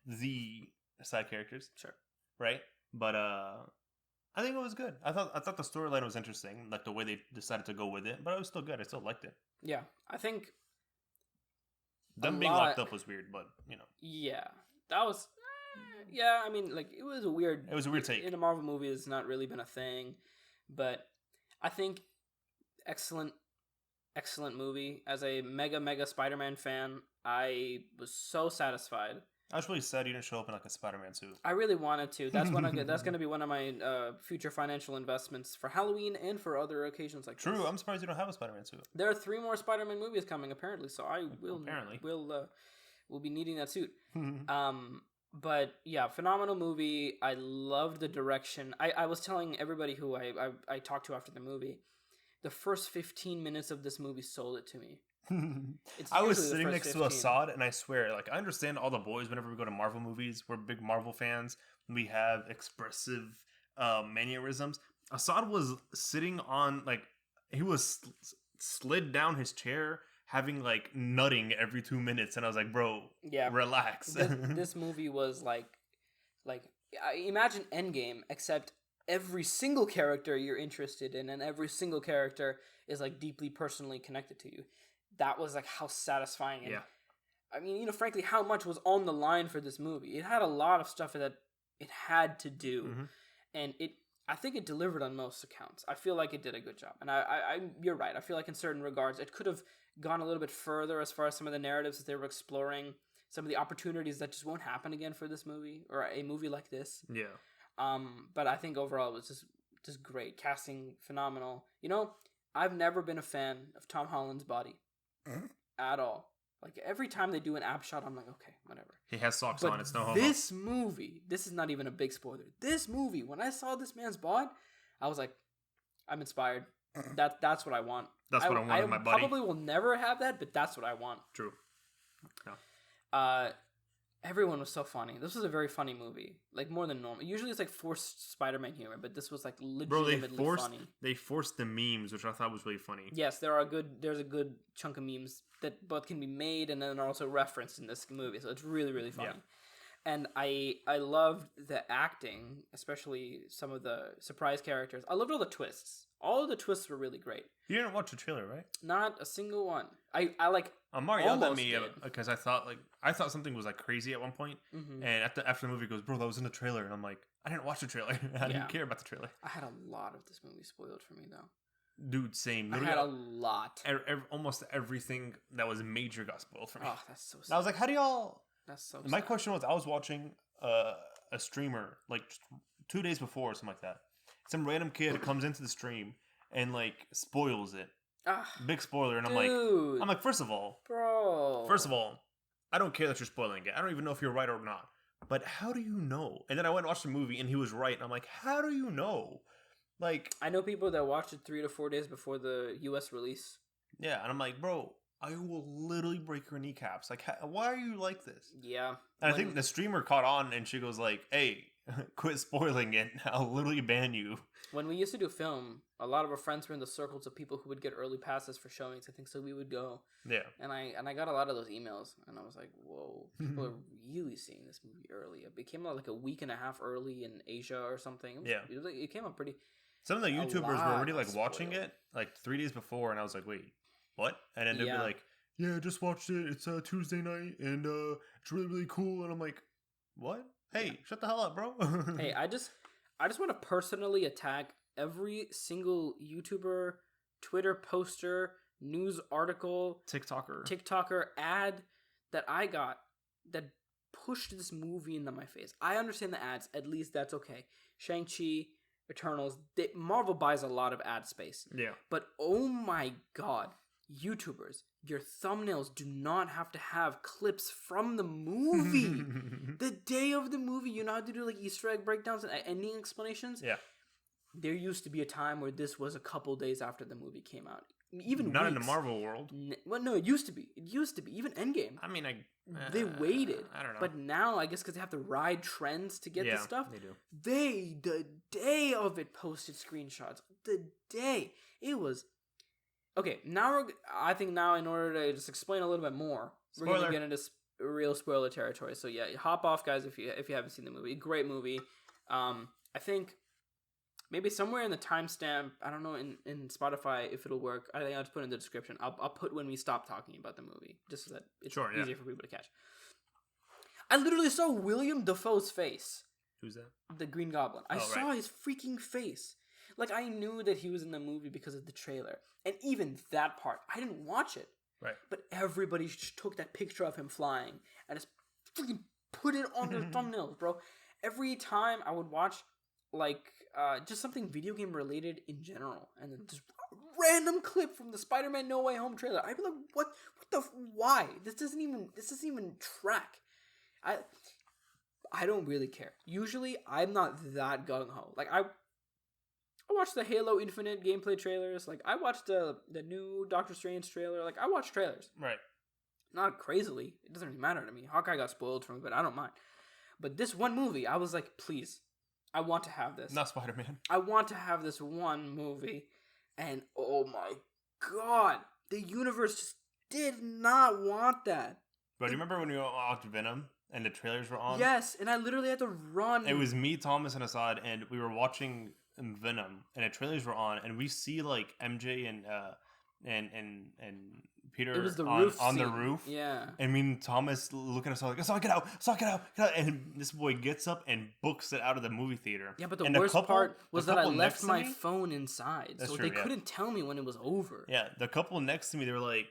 the side characters, Sure. right? But I think it was good. I thought the storyline was interesting, like the way they decided to go with it. But it was still good. I still liked it. Yeah, I think. Them being locked up was weird, but Yeah, that was. Yeah, I mean, like it was a weird. It was a weird take. In a Marvel movie, it's not really been a thing, but I think excellent movie. As a mega Spider-Man fan, I was so satisfied. I was really sad you didn't show up in like a Spider-Man suit. I really wanted to. That's that's going to be one of my future financial investments for Halloween and for other occasions like True, this. I'm surprised you don't have a Spider-Man suit. There are 3 more Spider-Man movies coming apparently, so I will will be needing that suit. But yeah, phenomenal movie. I loved the direction. I was telling everybody who I talked to after the movie, the first 15 minutes of this movie sold it to me. I was sitting next to Assad, and I swear, like, I understand all the boys whenever we go to Marvel movies. We're big Marvel fans. We have expressive mannerisms. Assad was sitting on, like, he was slid down his chair, having, like, nutting every 2 minutes. And I was like, bro, relax. This movie was like imagine Endgame, except every single character you're interested in and every single character is, like, deeply personally connected to you. That was, like, how satisfying. And, I mean, frankly, how much was on the line for this movie. It had a lot of stuff that it had to do. And I think it delivered on most accounts. I feel like it did a good job. And you're right. I feel like in certain regards, it could have gone a little bit further as far as some of the narratives that they were exploring, some of the opportunities that just won't happen again for this movie, or a movie like this. Yeah. But I think overall it was just great. Casting, phenomenal. I've never been a fan of Tom Holland's body. At all. Like, every time they do an ab shot, I'm like, okay, whatever. He has socks on. It's no homo. This movie, this is not even a big spoiler. This movie, when I saw this man's bod, I was like, I'm inspired. That's what I want. That's what I want in my body. I probably will never have that, but that's what I want. True. No. Everyone was so funny. This was a very funny movie. Like, more than normal. Usually it's like forced Spider-Man humor, but this was like legitimately funny. They forced the memes, which I thought was really funny. Yes, there's a good chunk of memes that both can be made and then are also referenced in this movie. So it's really, really funny. Yeah. And I loved the acting, especially some of the surprise characters. I loved all the twists. All of the twists were really great. You didn't watch the trailer, right? Not a single one. I Amar yelled at me because I thought something was like crazy at one point. And after the movie, he goes, bro, that was in the trailer. And I'm like, I didn't watch the trailer. I didn't care about the trailer. I had a lot of this movie spoiled for me, though. Dude, same. I had a lot. Almost everything that was major got spoiled for me. Oh, that's so sad. And I was like, how do y'all... That's so My sad. question was, I was watching a streamer, like, just 2 days before or something like that. Some random kid comes into the stream and, like, spoils it. Big spoiler. And dude. I'm like, first of all, I don't care that you're spoiling it. I don't even know if you're right or not. But how do you know? And then I went and watched the movie and he was right. And I'm like, how do you know? Like, I know people that watched it 3 to 4 days before the US release. Yeah, and I'm like, bro, I will literally break your kneecaps. Like, why are you like this? Yeah. And I think the streamer caught on and she goes like, hey, quit spoiling it. I'll literally ban you. When we used to do film, a lot of our friends were in the circles of people who would get early passes for showings. I think so we would go. Yeah. And I got a lot of those emails, and I was like, whoa, people are really seeing this movie early. It came out like a week and a half early in Asia or something. It came out pretty... Some of the YouTubers were already like watching it like 3 days before, and I was like, wait, what? And then they'd be like, yeah, just watched it. It's Tuesday night, and it's really, really cool. And I'm like, what? Hey, shut the hell up, bro. Hey, I just want to personally attack every single YouTuber, Twitter poster, news article, TikToker ad that I got that pushed this movie into my face. I understand the ads. At least that's okay. Shang-Chi, Eternals, Marvel buys a lot of ad space. Yeah. But oh my god, YouTubers, your thumbnails do not have to have clips from the movie. The day of the movie, you know how to do like Easter egg breakdowns and ending explanations? Yeah. There used to be a time where this was a couple days after the movie came out. Even not weeks. in the Marvel world. Well, no, it used to be. Even Endgame. I mean, they waited. I don't know. But now, I guess because they have to ride trends to get this stuff, they do. The day of it, posted screenshots. The day. It was... Okay, I think now in order to just explain a little bit more, we're going to get into real spoiler territory. So yeah, hop off, guys, if you haven't seen the movie. Great movie. I think... Maybe somewhere in the timestamp, I don't know, in Spotify, if it'll work. I think I'll just put it in the description. I'll put when we stop talking about the movie, just so that it's easier for people to catch. I literally saw William Dafoe's face. Who's that? The Green Goblin. I saw his freaking face. Like, I knew that he was in the movie because of the trailer. And even that part, I didn't watch it. Right. But everybody took that picture of him flying and just freaking put it on their thumbnails, bro. Every time I would watch... like just something video game related in general, and then just random clip from the Spider-Man No Way Home trailer. I'd be like, why? This doesn't even track. I don't really care. Usually I'm not that gung-ho. Like I watched the Halo Infinite gameplay trailers, like I watched the new Doctor Strange trailer, like I watch trailers. Right. Not crazily. It doesn't really matter to me. Hawkeye got spoiled for me, but I don't mind. But this one movie, I was like, please, I want to have this. Not Spider-Man. I want to have this one movie. And oh my god, the universe just did not want that. But do you remember when we watched Venom and the trailers were on? Yes, and I literally had to run. It was me, Thomas, and Assad, and we were watching Venom, and the trailers were on, and we see like MJ and Peter it was the on the roof. Yeah. And me and Thomas look at us all like, get out. And this boy gets up and books it out of the movie theater. Yeah, but the worst part was that I left my phone inside. So they couldn't tell me when it was over. Yeah, the couple next to me, they were like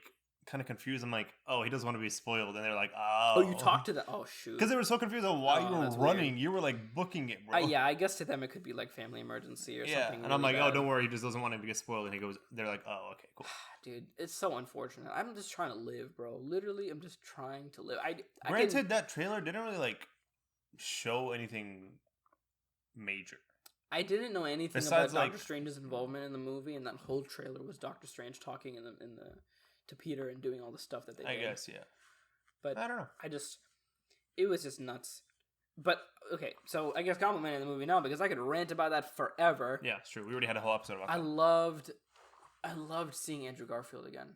kind of confused. I'm like, oh, he doesn't want to be spoiled. And they're like, oh. Oh, you talked to them? Oh, shoot. Because they were so confused on why you were running. Weird. You were like booking it, bro. Yeah, I guess to them it could be like family emergency or something. Yeah, and really I'm like, bad. oh, don't worry. He just doesn't want him to get spoiled. And they're like, oh, okay, cool. Dude, it's so unfortunate. I'm just trying to live, bro. Literally, I'm just trying to live. Granted, that trailer didn't really like show anything major. I didn't know anything about Doctor Strange's involvement in the movie, and that whole trailer was Doctor Strange talking to Peter and doing all the stuff that they did. I guess, yeah. But I don't know. It was just nuts. But okay, so I guess complimenting the movie now because I could rant about that forever. Yeah, it's true. We already had a whole episode about that. I loved seeing Andrew Garfield again.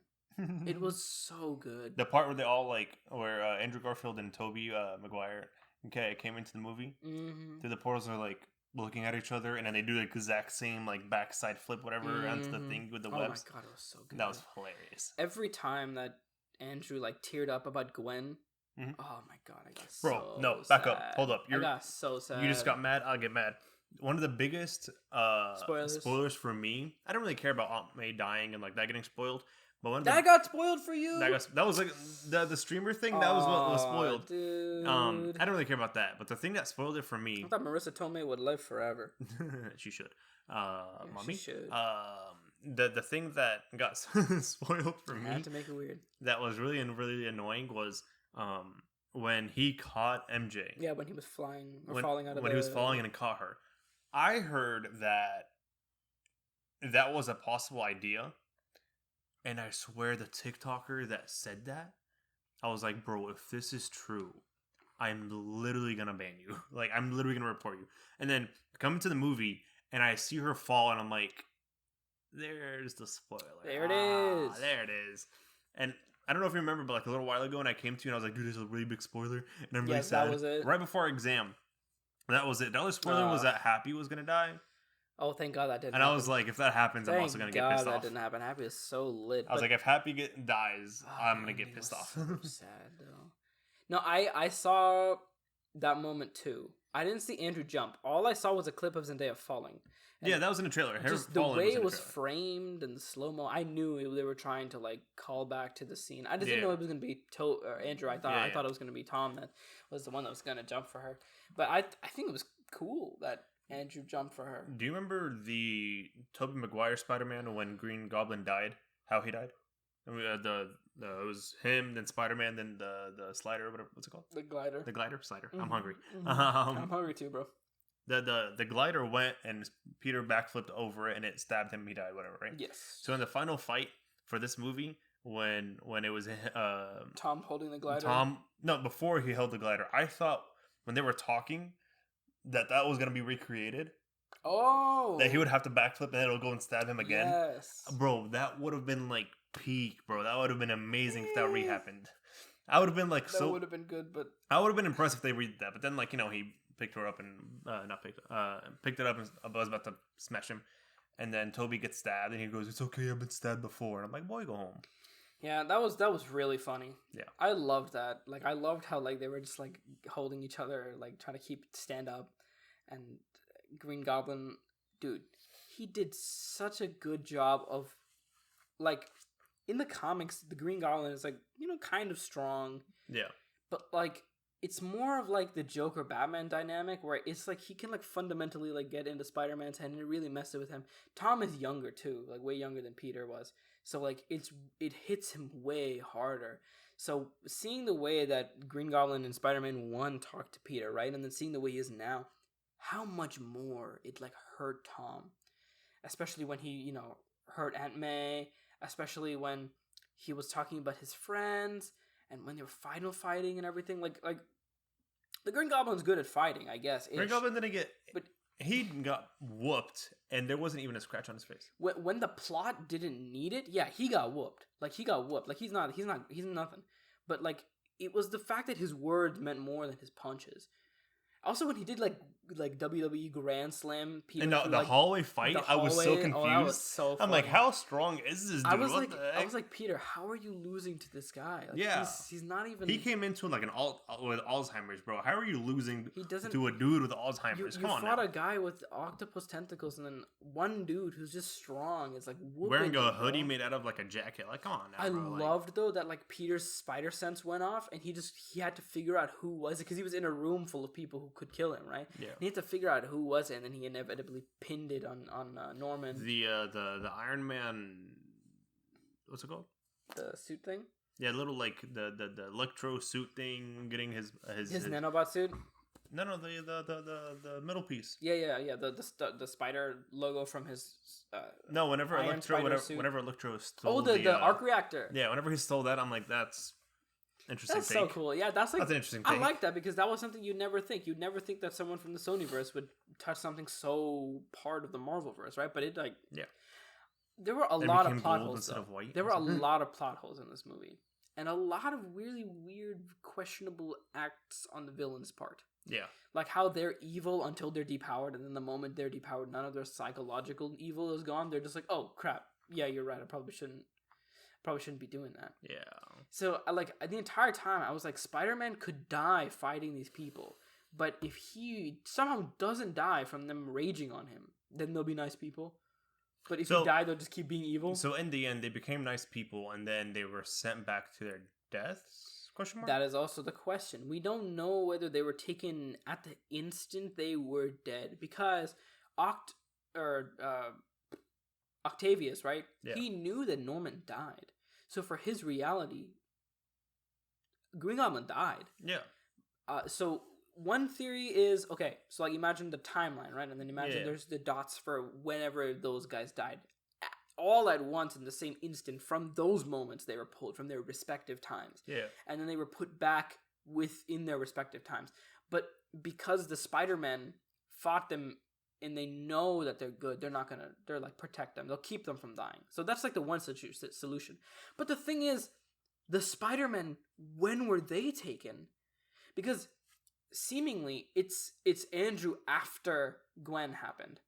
It was so good. The part where they all where Andrew Garfield and Tobey Maguire came into the movie through the portals, are like looking at each other, and then they do the exact same like backside flip, whatever, onto the thing with the webs. Oh my god, it was so good. That was hilarious. Every time that Andrew like teared up about Gwen, oh my god, I got Bro, so no, sad. back up, hold up. I got so sad. You just got mad. I'll get mad. one of the biggest spoilers for me. I don't really care about Aunt May dying and like that getting spoiled, but That got spoiled for you. that was like the streamer thing. That was what was spoiled. Dude. I don't really care about that, but the thing that spoiled it for me. I thought Marissa Tomei would live forever. She should. Mommy. She should. The thing that got spoiled for me, I had to make it weird. that was really annoying was when he caught MJ. Yeah, when he was flying or falling out of when he was falling and caught her. I heard that was a possible idea, and I swear the TikToker that said that, I was like, bro, if this is true, I'm literally gonna ban you. Like, I'm literally gonna report you. And then come to the movie, and I see her fall, and I'm like, there's the spoiler. There it is. There it is. And I don't know if you remember, but like a little while ago, when I came to you, and I was like, dude, this is a really big spoiler, and I'm really sad. That was it. Right before our exam. That was it. The other spoiler was that Happy was gonna die. Oh, thank God that didn't. And happen. I was like, if that happens, I'm also gonna get pissed off. That didn't happen. Happy is so lit. I was like, if Happy dies, I'm gonna get pissed off. So sad though. No, I saw that moment too. I didn't see Andrew jump. All I saw was a clip of Zendaya falling. And yeah, that was in the trailer. Just the way it was framed and the slow mo. I knew they were trying to like call back to the scene. I just didn't know it was gonna be Andrew. I thought it was gonna be Tom that was the one that was gonna jump for her. But I think it was cool that Andrew jumped for her. Do you remember the Tobey Maguire Spider-Man when Green Goblin died? How he died? And it was him, then Spider-Man, then the slider, what's it called? The glider. The glider? Slider. Mm-hmm. I'm hungry. Mm-hmm. I'm hungry too, bro. The glider went and Peter backflipped over it and it stabbed him. He died, whatever, right? Yes. So in the final fight for this movie, when it was Tom holding the glider. Before he held the glider, I thought when they were talking that was gonna be recreated. Oh. That he would have to backflip and then it'll go and stab him again. Yes. Bro, that would have been like peak, bro. That would have been amazing if that re-happened. I would have been like that would have been good, but I would have been impressed if they read that. But then like, he picked her up and picked it up and was about to smash him. And then Toby gets stabbed and he goes, "It's okay, I've been stabbed before." And I'm like, boy, go home. Yeah, that was really funny. Yeah. I loved that. Like I loved how like they were just like holding each other, like trying to stand up. And Green Goblin, dude, he did such a good job of like in the comics, the Green Goblin is like, kind of strong. Yeah. But like it's more of like the Joker Batman dynamic where it's like he can like fundamentally like get into Spider-Man's head and it really messed with him. Tom is younger too, like way younger than Peter was. So like it hits him way harder. So seeing the way that Green Goblin and Spider-Man 1 talked to Peter, right? And then seeing the way he is now, how much more it like hurt Tom. Especially when he, hurt Aunt May, especially when he was talking about his friends and when they were fighting and everything. Like the Green Goblin's good at fighting, I guess. Green Goblin didn't get, but he got whooped, and there wasn't even a scratch on his face. When the plot didn't need it, yeah, he got whooped. Like he got whooped. Like he's nothing. But like it was the fact that his words meant more than his punches. Also, when he did like WWE Grand Slam, Peter, and the hallway fight, I was so confused. Oh, that was so funny. I'm like, how strong is this dude? I was like, Peter, how are you losing to this guy? Like, yeah, he's not even. He came into like with Alzheimer's, bro. How are you losing to a dude with Alzheimer's? You fought a guy with octopus tentacles, and then one dude who's just strong is like wearing a hoodie made out of like a jacket. Like, come on now, bro. I loved though that like Peter's spider sense went off, and he had to figure out who was it because he was in a room full of people who could kill him, right? Yeah. He had to figure out who was it, and then he inevitably pinned it on Norman. The Iron Man, what's it called? The suit thing. Yeah, little like the electro suit thing, getting his nanobot suit. No, the middle piece. Yeah. The spider logo from his. No, whenever Electro stole the arc reactor. Yeah, whenever he stole that, I'm like, that's interesting. That's so cool. Yeah, that's an interesting take. I like that because that was something you'd never think. You'd never think that someone from the Sonyverse would touch something so part of the Marvelverse, right? But it there were a lot of plot holes. There were a lot of plot holes in this movie, and a lot of really weird, questionable acts on the villain's part. Yeah, like how they're evil until they're depowered, and then the moment they're depowered, none of their psychological evil is gone. They're just like, oh crap, yeah, you're right. I probably shouldn't be doing that. Yeah. So, the entire time, I was like, Spider-Man could die fighting these people, But if he somehow doesn't die from them raging on him, then they'll be nice people. But if he die, they'll just keep being evil. So in the end, they became nice people, and then they were sent back to their deaths? Question mark? That is also the question. We don't know whether they were taken at the instant they were dead, because Octavius, right? Yeah. He knew that Norman died. So for his reality, Green Goblin died. Yeah. So one theory is, okay, so like imagine the timeline, right? And then imagine there's the dots for whenever those guys died. All at once in the same instant from those moments they were pulled from their respective times. Yeah. And then they were put back within their respective times. But because the Spider-Men fought them and they know that they're good, they're like protect them. They'll keep them from dying. So that's like the one solution. But the thing is, the Spider-Men, when were they taken? Because seemingly it's Andrew after Gwen happened.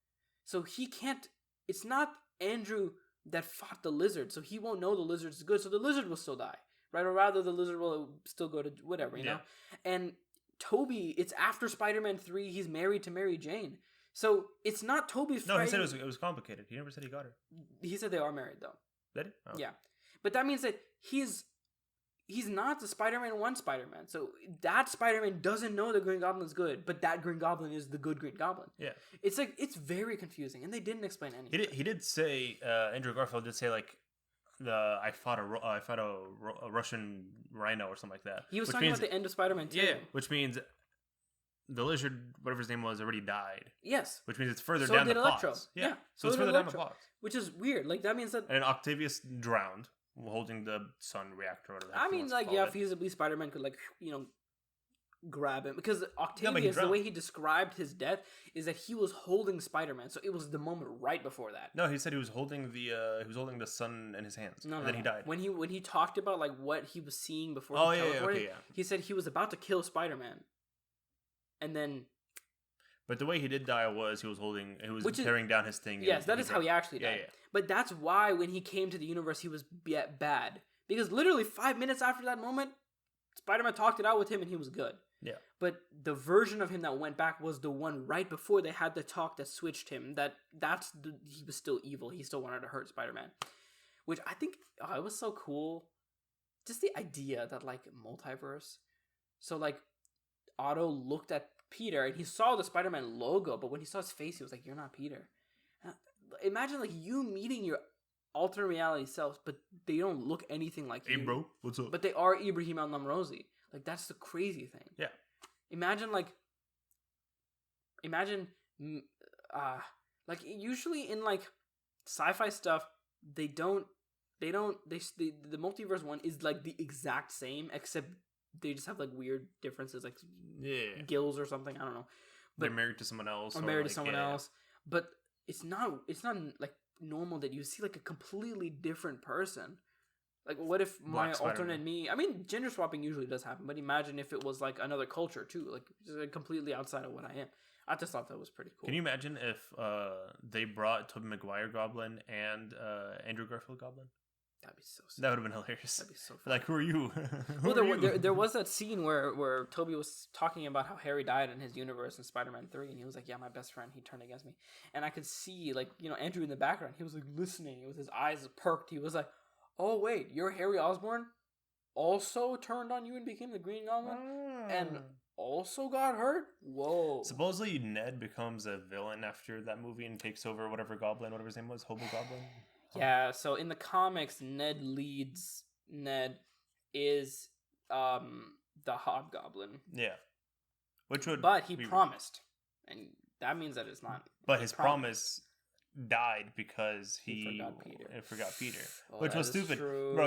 So he can't, it's not Andrew that fought the Lizard, so he won't know the Lizard is good, so the Lizard will still die, right? Or rather, the Lizard will still go to whatever, you know? And Toby, it's after Spider-Man 3, he's married to Mary Jane. So it's not Toby's No, he said it was complicated. He never said he got her. He said they are married, though. Did he? Oh. Yeah. But that means that he's not the Spider-Man 1 Spider-Man. So that Spider-Man doesn't know the Green Goblin's good, but that Green Goblin is the good Green Goblin. Yeah. It's like, it's very confusing, and they didn't explain anything. He did say, Andrew Garfield did say, like, I fought a Russian rhino or something like that. He was talking about the end of Spider-Man 2. Yeah, which means the Lizard, whatever his name was, already died. Yes. Which means it's further down the Electro. plots. Yeah. So it's further down the plots. Which is weird. Like, that means that... And Octavius drowned, holding the sun reactor or whatever. I mean, like, yeah, feasibly Spider-Man could, like, you know, grab him. Because Octavius, the way he described his death is that he was holding Spider-Man. So it was the moment right before that. No, he said he was holding the sun in his hands. No, and then he died. When he talked about, like, what he was seeing before he teleported, he said he was about to kill Spider-Man. And then... But the way he did die was he was tearing down his thing. Yes, that is how he actually died. Yeah. But that's why when he came to the universe, he was bad. Because literally 5 minutes after that moment, Spider-Man talked it out with him and he was good. Yeah. But the version of him that went back was the one right before they had the talk that switched him. He was still evil. He still wanted to hurt Spider-Man. Which I think, it was so cool. Just the idea that, like, multiverse. So, like, Otto looked at Peter and he saw the Spider-Man logo, but when he saw his face, he was like, "You're not Peter." Imagine, like, you meeting your alternate reality selves, but they don't look anything like you. Hey, bro, what's up? But they are Ibrahim al-Namrozi. Like, that's the crazy thing. Yeah. Imagine, like, usually in, like, sci-fi stuff, the multiverse one is, like, the exact same, except they just have, like, weird differences, like gills or something. I don't know. But they're married to someone else. Or married to someone else. But it's not like normal that you see, like, a completely different person. Like, what if my alternate me... I mean, gender swapping usually does happen, but imagine if it was, like, another culture, too. Like, just completely outside of what I am. I just thought that was pretty cool. Can you imagine if they brought Tobey Maguire Goblin and Andrew Garfield Goblin? That'd be so sick. That would have been hilarious. That'd be so funny. Like, who are you? There was that scene where Toby was talking about how Harry died in his universe in Spider-Man 3, and he was like, "Yeah, my best friend, he turned against me." And I could see, like, you know, Andrew in the background, he was, like, listening with his eyes perked. He was like, "Oh, wait, you're Harry Osborn? Also turned on you and became the Green Goblin? And also got hurt? Whoa." Supposedly Ned becomes a villain after that movie and takes over whatever his name was, Hobo Goblin. Yeah, so in the comics, Ned is the Hobgoblin. Yeah. But he promised. And that means that it's not. But his promise died because he forgot Peter. Which was stupid. True. Bro,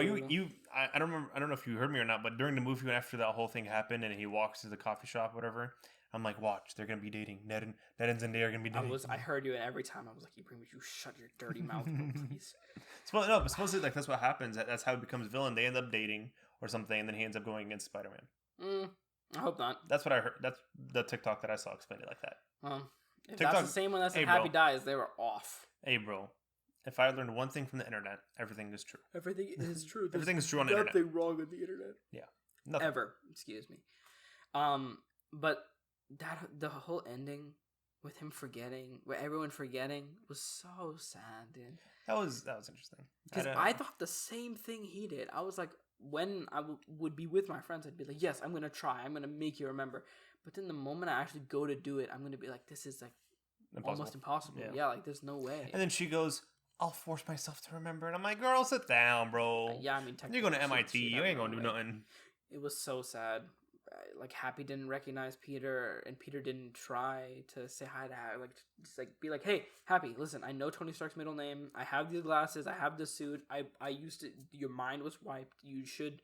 I don't know if you heard me or not, but during the movie after that whole thing happened and he walks to the coffee shop, whatever, I'm like, watch, they're gonna be dating. Ned and Zendaya are gonna be dating. I heard you, and every time I was like, you shut your dirty mouth, please. But supposedly, like, that's what happens. That's how he becomes villain. They end up dating or something, and then he ends up going against Spider-Man. I hope not. That's what I heard. That's the TikTok that I saw explained it like that. If TikTok, that's the same one that said Happy dies, they were off. Hey, bro. If I learned one thing from the internet, everything is true. Everything is true. Everything is true on the nothing internet. Nothing wrong with the internet. Yeah. Nothing. Ever. Excuse me. But the whole ending with him forgetting, with everyone forgetting, was so sad, dude. That was interesting. Because I thought the same thing he did. I was like, when I would be with my friends, I'd be like, yes, I'm gonna try. I'm gonna make you remember. But then the moment I actually go to do it, I'm gonna be like, this is like almost impossible. Yeah, like there's no way. And then she goes, I'll force myself to remember. And I'm like, girl, sit down, bro. Yeah, I mean, you're going to MIT. You ain't going to do nothing. It was so sad. Like, Happy didn't recognize Peter, and Peter didn't try to say hi to Happy. Like, just like be like, hey, Happy, listen, I know Tony Stark's middle name. I have these glasses. I have this suit. I used to. Your mind was wiped. You should.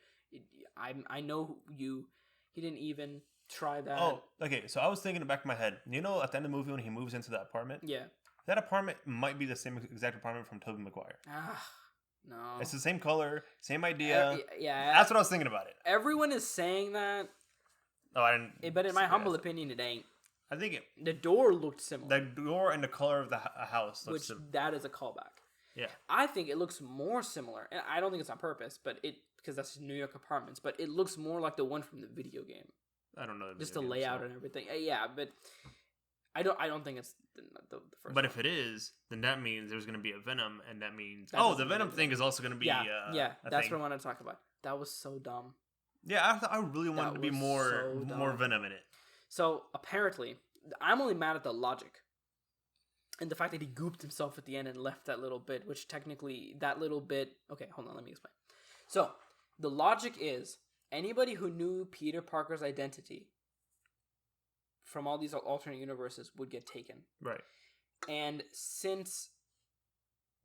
I know you. He didn't even try that. Oh, okay. So I was thinking in the back of my head. You know, at the end of the movie when he moves into that apartment. Yeah. That apartment might be the same exact apartment from Tobey Maguire. No. It's the same color, same idea. Yeah. That's what I was thinking about it. Everyone is saying that. Oh, I didn't. But in my humble opinion, it ain't. I think the door looked similar. The door and the color of the house looks similar. That is a callback. Yeah. I think it looks more similar. And I don't think it's on purpose, but because that's New York apartments. But it looks more like the one from the video game. I don't know. Just the layout and everything. Yeah, but I don't think it's the first. But if it is, then that means there's going to be a Venom, and that means the Venom thing is also going to be. Yeah, that's what I wanted to talk about. That was so dumb. Yeah, I really wanted to be more Venom in it. So apparently, I'm only mad at the logic, and the fact that he gooped himself at the end and left that little bit, which technically that little bit. Okay, hold on, let me explain. So the logic is anybody who knew Peter Parker's identity from all these alternate universes would get taken. Right. And since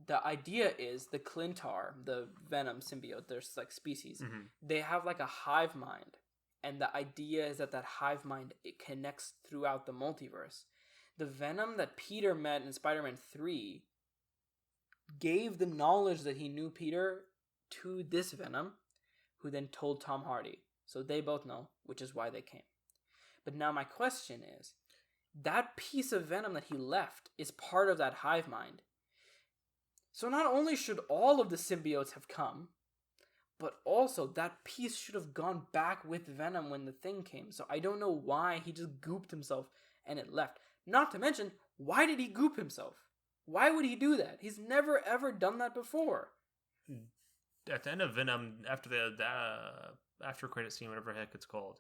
the idea is the Clintar, the Venom symbiote, there's like species, they have like a hive mind. And the idea is that hive mind, it connects throughout the multiverse. The Venom that Peter met in Spider-Man 3 gave the knowledge that he knew Peter to this Venom, who then told Tom Hardy. So they both know, which is why they came. But now my question is, that piece of Venom that he left is part of that hive mind. So not only should all of the symbiotes have come, but also that piece should have gone back with Venom when the thing came. So I don't know why he just gooped himself and it left. Not to mention, why did he goop himself? Why would he do that? He's never ever done that before. At the end of Venom, after the after credit scene, whatever the heck it's called,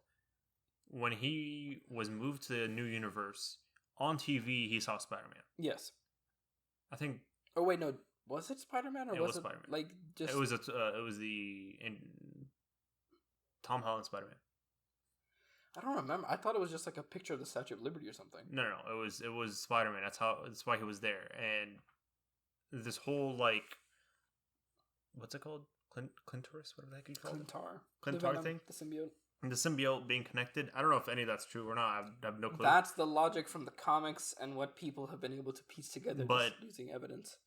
when he was moved to the new universe, on TV, he saw Spider-Man. Yes. I think... Oh, wait, no. Was it Spider-Man? Or was it Spider-Man. Like, just... It was Tom Holland Spider-Man. I don't remember. I thought it was just like a picture of the Statue of Liberty or something. No. It was Spider-Man. That's why he was there. And this whole, like... What's it called? Clintoris? Whatever the heck you call it? Clintar thing? The symbiote. The symbiote being connected. I don't know if any of that's true or not. I have no clue. That's the logic from the comics and what people have been able to piece together just using evidence.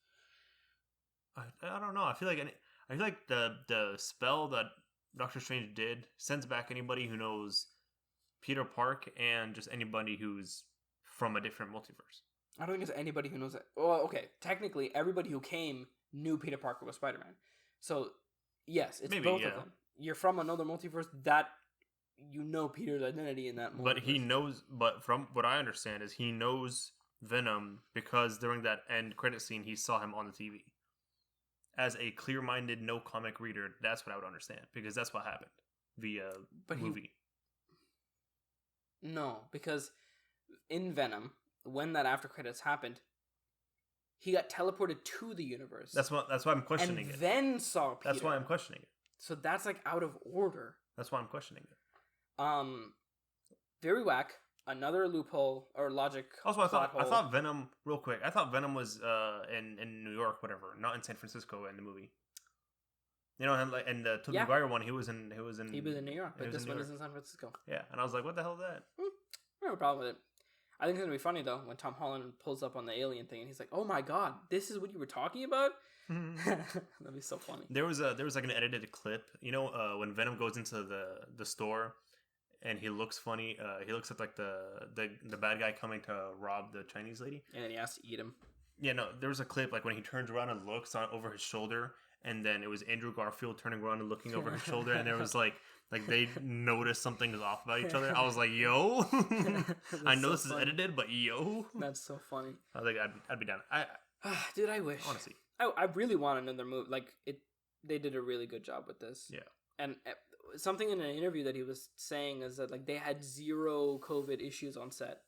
I don't know. I feel like the spell that Doctor Strange did sends back anybody who knows Peter Park and just anybody who's from a different multiverse. I don't think there's anybody who knows that. Well, okay. Technically, everybody who came knew Peter Parker was Spider-Man. So, yes, it's both of them. You're from another multiverse that you know Peter's identity in that multiverse. But he knows, from what I understand is he knows Venom because during that end credit scene, he saw him on the TV. As a clear-minded, no comic reader, that's what I would understand. Because that's what happened via movie. No, because in Venom, when that after credits happened, he got teleported to the universe. That's why I'm questioning it. And then saw Peter. That's why I'm questioning it. So that's like out of order. That's why I'm questioning it. Very whack. Another loophole or logic. Also, I thought Venom, real quick. I thought Venom was in New York, whatever, not in San Francisco in the movie. You know, and the Tobey Maguire one, he was in New York, but this one is in San Francisco. Yeah, and I was like, what the hell is that? I have a problem with it. I think it's gonna be funny though when Tom Holland pulls up on the alien thing and he's like, "Oh my god, this is what you were talking about." That'd be so funny. There was like an edited clip. You know, when Venom goes into the store and he looks funny. He looks at like the bad guy coming to rob the Chinese lady, and then he has to eat him. Yeah, no, there was a clip like when he turns around and looks over his shoulder, and then it was Andrew Garfield turning around and looking over his shoulder, and there was like like they notice something is off about each other. I was like, yo, I know so this funny. is edited, but yo, That's so funny. I was like, I'd be down. Dude, I wish. Honestly, I really want another movie. Like it, they did a really good job with this. yeah. And something in an interview that he was saying is that like they had zero COVID issues on set.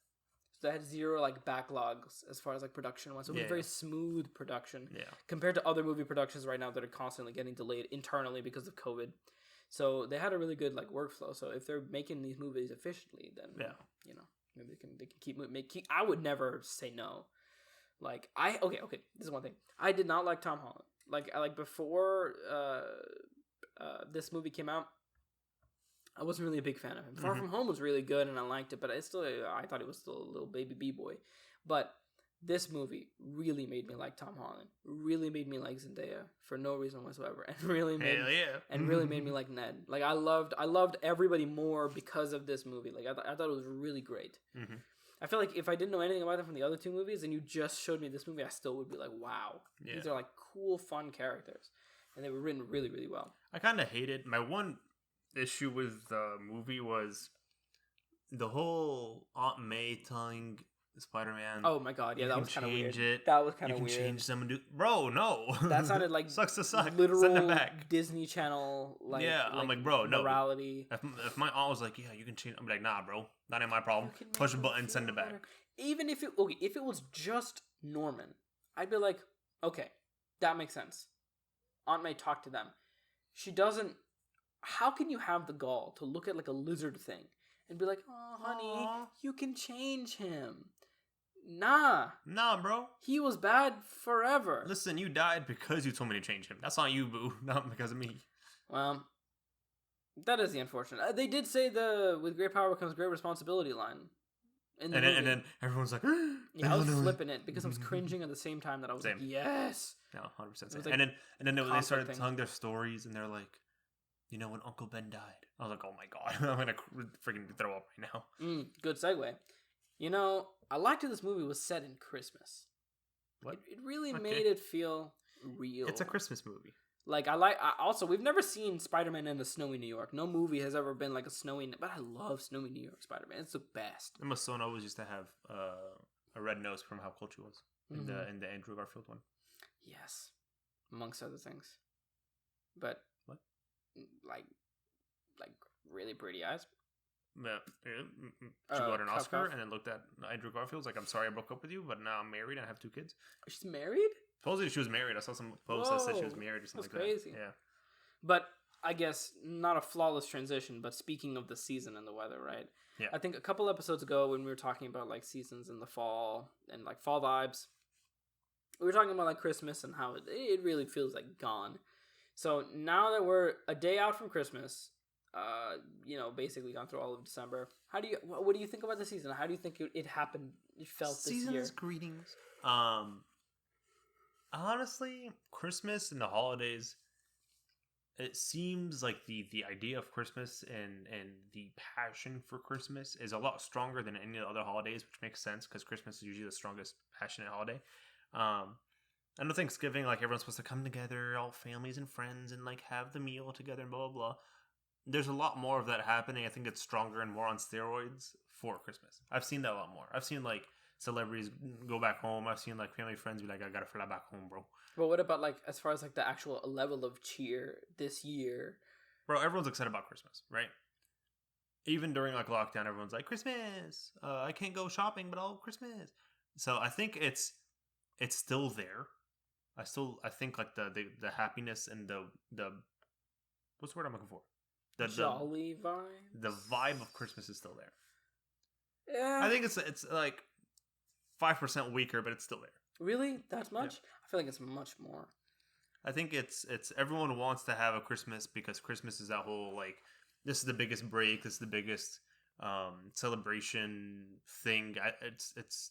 So they had zero like backlogs as far as like production wise. So it was a very smooth production compared to other movie productions right now that are constantly getting delayed internally because of COVID. So they had a really good like workflow. So if they're making these movies efficiently, then you know, maybe they can keep. I would never say no. Like okay. This is one thing. I did not like Tom Holland. Like before this movie came out, I wasn't really a big fan of him. Far From Home was really good and I liked it, but I thought he was still a little baby B-boy. But this movie really made me like Tom Holland. Really made me like Zendaya for no reason whatsoever, and really made me like Ned. Like I loved everybody more because of this movie. Like I thought it was really great. Mm-hmm. I feel like if I didn't know anything about them from the other two movies and you just showed me this movie, I still would be like, wow, these are like cool, fun characters, and they were written really, really well. I kind of hated my one issue with the movie was the whole Aunt May telling Spider-Man, oh my god, yeah, that was kind of weird. It. That was kind of weird. You can change them and do, bro. No, that sounded like sucks to suck. Literal Send it back. Disney Channel, like I'm like, bro, morality. No. If my aunt was like, yeah, you can change, I'm like, nah, bro, that ain't my problem. Push a button, send it back. Even if it was just Norman, I'd be like, okay, that makes sense. Aunt May talked to them. She doesn't. How can you have the gall to look at like a lizard thing and be like, oh, honey, you can change him? Nah, bro. He was bad forever. Listen, you died because you told me to change him. That's not you, boo. Not because of me. Well, that is the unfortunate. They did say the "with great power comes great responsibility" line. And then everyone's like, yeah, I was flipping it because I was cringing at the same time that I was like, yes. No, 100%. Like and then they started telling their stories and they're like, you know, when Uncle Ben died. I was like, oh my god, I'm gonna freaking throw up right now. Good segue. You know, I liked how this movie was set in Christmas. What? It really made it feel real. It's a Christmas movie. Like, also, we've never seen Spider-Man in a snowy New York. No movie has ever been like a snowy, but I love snowy New York Spider-Man. It's the best. And my son always used to have a red nose from how cold she was in the Andrew Garfield one. Yes. Amongst other things. But, what? Like really pretty eyes. Yeah. She got an Oscar and then looked at Andrew Garfield's like, I'm sorry I broke up with you, but now I'm married and I have 2 kids. She's married? Supposedly she was married. I saw some posts that said she was married or something like crazy. that. Yeah. But I guess not a flawless transition, but speaking of the season and the weather, right? Yeah. I think a couple episodes ago when we were talking about like seasons in the fall and like fall vibes, we were talking about like Christmas and how it really feels like gone. So now that we're a day out from Christmas, you know, basically gone through all of December. What do you think about the season? How do you think it happened? It felt this year. Season's greetings. Honestly, Christmas and the holidays, it seems like the idea of Christmas and the passion for Christmas is a lot stronger than any of the other holidays, which makes sense because Christmas is usually the strongest passionate holiday. I know Thanksgiving, like everyone's supposed to come together, all families and friends, and like have the meal together and blah blah blah. There's a lot more of that happening. I think it's stronger and more on steroids for Christmas. I've seen that a lot more. I've seen like celebrities go back home. I've seen like family friends be like, I gotta fly back home, bro. But what about like as far as like the actual level of cheer this year? Bro, everyone's excited about Christmas, right? Even during like lockdown, everyone's like, Christmas. I can't go shopping, but Christmas. So I think it's still there. I think like the happiness and the what's the word I'm looking for? The jolly vibe. The vibe of Christmas is still there. Yeah. I think it's like 5% weaker, but it's still there. Really? That much? Yeah. I feel like it's much more. I think it's everyone wants to have a Christmas because Christmas is that whole like this is the biggest break, this is the biggest celebration thing. It's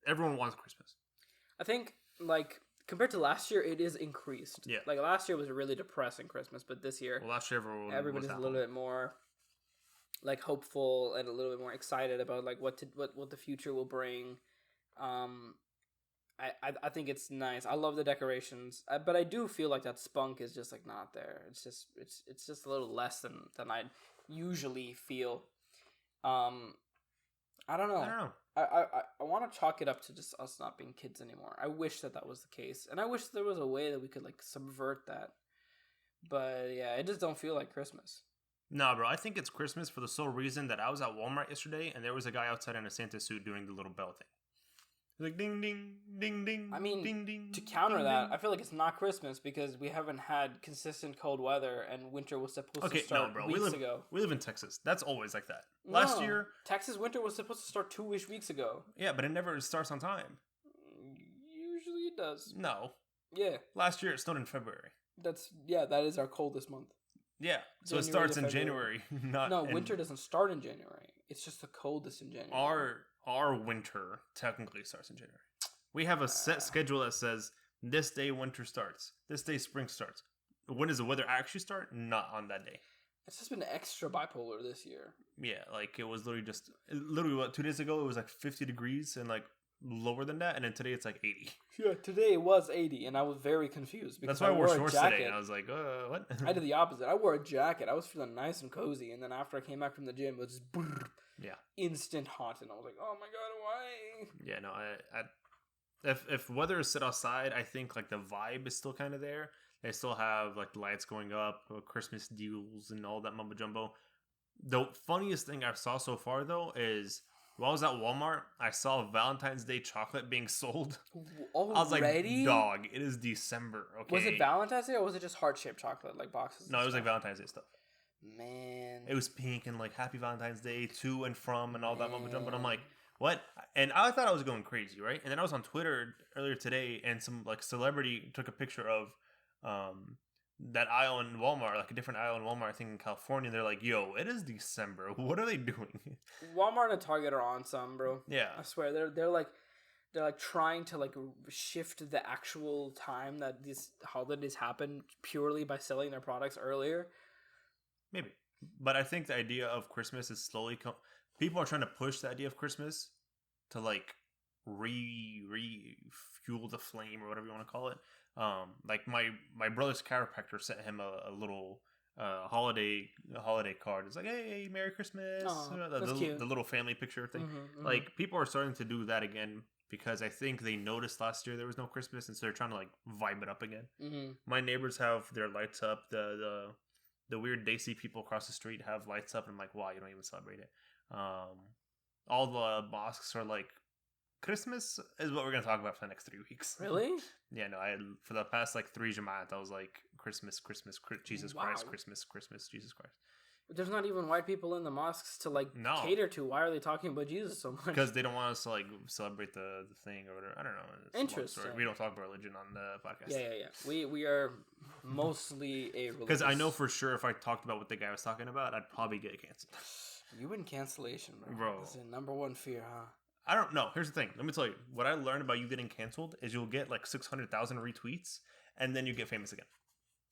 everyone wants Christmas. I think like compared to last year, it is increased. Yeah. Like last year was a really depressing Christmas, but this year, well, last year everybody's a little bit more like hopeful and a little bit more excited about like what the future will bring. I think it's nice. I love the decorations, but I do feel like that spunk is just like not there. It's just a little less than I usually feel. I don't know. I don't know. I want to chalk it up to just us not being kids anymore. I wish that was the case, and I wish there was a way that we could like subvert that. But yeah, it just don't feel like Christmas. No, bro. I think it's Christmas for the sole reason that I was at Walmart yesterday and there was a guy outside in a Santa suit doing the little bell thing. Like ding ding ding ding. I mean, ding, ding, to counter ding, that, ding. I feel like it's not Christmas because we haven't had consistent cold weather and winter was supposed to start weeks ago. We live in Texas. That's always like that. Last year, Texas winter was supposed to start 2-ish weeks ago. Yeah, but it never starts on time. Usually it does. No. Yeah. Last year it snowed in February. That is our coldest month. Yeah, so it starts in January. Winter doesn't start in January. It's just the coldest in January. Our winter technically starts in January. We have a set schedule that says this day winter starts, this day spring starts. When does the weather actually start? Not on that day. It's just been extra bipolar this year. Yeah, like it was literally what 2 days ago it was like 50 degrees and like lower than that, and then today it's like 80. Yeah, today it was 80, and I was very confused because that's why I wore shorts today. And I was like, what? I did the opposite. I wore a jacket. I was feeling nice and cozy, and then after I came back from the gym, it was just instant hot, and I was like, oh my god, why? Yeah, no, if weather is set outside, I think like the vibe is still kind of there. They still have like lights going up, Christmas deals, and all that mumbo jumbo. The funniest thing I saw so far though is, while I was at Walmart, I saw Valentine's Day chocolate being sold. Already? I was like, dog, it is December, okay? Was it Valentine's Day or was it just heart-shaped chocolate, like boxes? No, it was like Valentine's Day stuff. Man. It was pink and like Happy Valentine's Day, to and from, and all that mumbo jumbo. And I'm like, what? And I thought I was going crazy, right? And then I was on Twitter earlier today, and some like celebrity took a picture of that aisle in Walmart, like a different aisle in Walmart, I think in California. They're like, yo, it is December. What are they doing? Walmart and Target are on some, bro. Yeah. I swear. They're like trying to like shift the actual time that these holidays happen purely by selling their products earlier. Maybe. But I think the idea of Christmas is slowly people are trying to push the idea of Christmas to like fuel the flame or whatever you want to call it. Like my brother's chiropractor sent him a little holiday card. It's like, hey, Merry Christmas. That's cute. The little family picture thing. Mm-hmm. Like people are starting to do that again because I think they noticed last year there was no Christmas, and so they're trying to like vibe it up again. Mm-hmm. My neighbors have their lights up. The weird Daisy people across the street have lights up, and I'm like, wow, you don't even celebrate it. All the mosques are like, Christmas is what we're going to talk about for the next 3 weeks. Really? Yeah, no, for the past like 3 Jamaat, I was like, Christmas, Jesus Christ, Christmas, Jesus Christ. But there's not even white people in the mosques to like cater to. Why are they talking about Jesus so much? Because they don't want us to like celebrate the thing or whatever. I don't know. It's interesting. We don't talk about religion on the podcast. Yeah. We are mostly a religious. Because I know for sure if I talked about what the guy was talking about, I'd probably get canceled. You in cancellation, bro. That's your number one fear, huh? I don't know. Here's the thing. Let me tell you. What I learned about you getting canceled is you'll get like 600,000 retweets, and then you get famous again.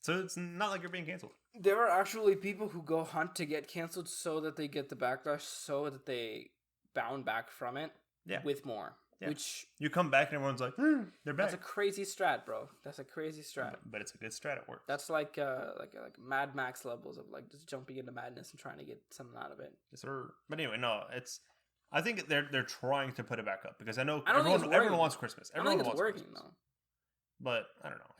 So it's not like you're being canceled. There are actually people who go hunt to get canceled so that they get the backlash, so that they bound back from it with more. Yeah. Which you come back and everyone's like, they're back. That's a crazy strat, bro. That's a crazy strat. But it's a good strat at work. That's like Mad Max levels of like just jumping into madness and trying to get something out of it. Yes, sir. But anyway, no, I think they're trying to put it back up because I know everyone wants Christmas. Everyone wants working Christmas. Though. But I don't know.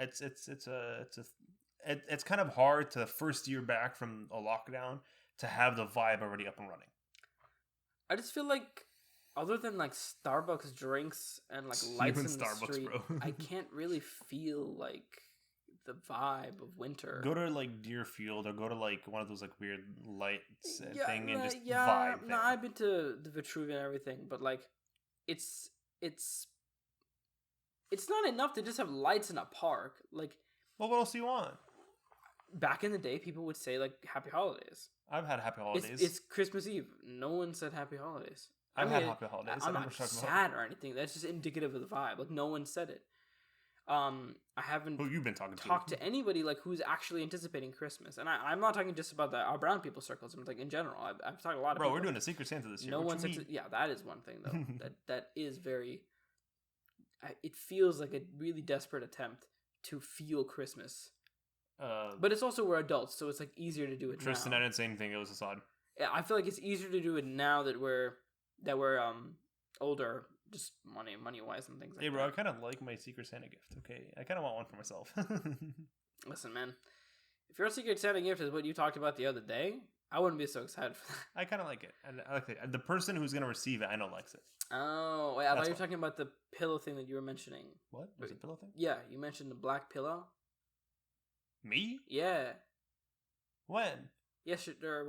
It's kind of hard to first year back from a lockdown to have the vibe already up and running. I just feel like other than like Starbucks drinks and like lights in the street, I can't really feel like the vibe of winter. Go to like Deerfield or go to like one of those like weird lights thing and just vibe. No, I've been to the Vitruvian and everything, but like it's not enough to just have lights in a park. Like, well, what else do you want? Back in the day, people would say like Happy Holidays. I've had Happy Holidays. It's Christmas Eve. No one said Happy Holidays. I've had Happy Holidays. I'm not sad or anything. That's just indicative of the vibe. Like no one said it. I haven't who you've been talking to anybody like who's actually anticipating Christmas, and I'm not talking just about our brown people circles. I'm like in general. I've talked a lot of people. We're doing a Secret Santa this year. No one's that is one thing though. that is very. it feels like a really desperate attempt to feel Christmas. Uh, But it's also we're adults, so it's like easier to do it Tristan, now. I didn't say anything. It was Assad. Yeah, I feel like it's easier to do it now that we're older, just money wise and things like Hey, that. bro, I kind of like my Secret Santa gift. Okay, I kind of want one for myself. Listen, man, if your Secret Santa gift is what you talked about the other day, I wouldn't be so excited for that. I kind of like it, and I like it. The person who's gonna receive it, I know likes it. Oh, wait, I thought That's you were why. talking about the pillow thing that you were mentioning. What was it? Pillow thing? Yeah, you mentioned the black pillow. Me? Yeah. When? Yes, or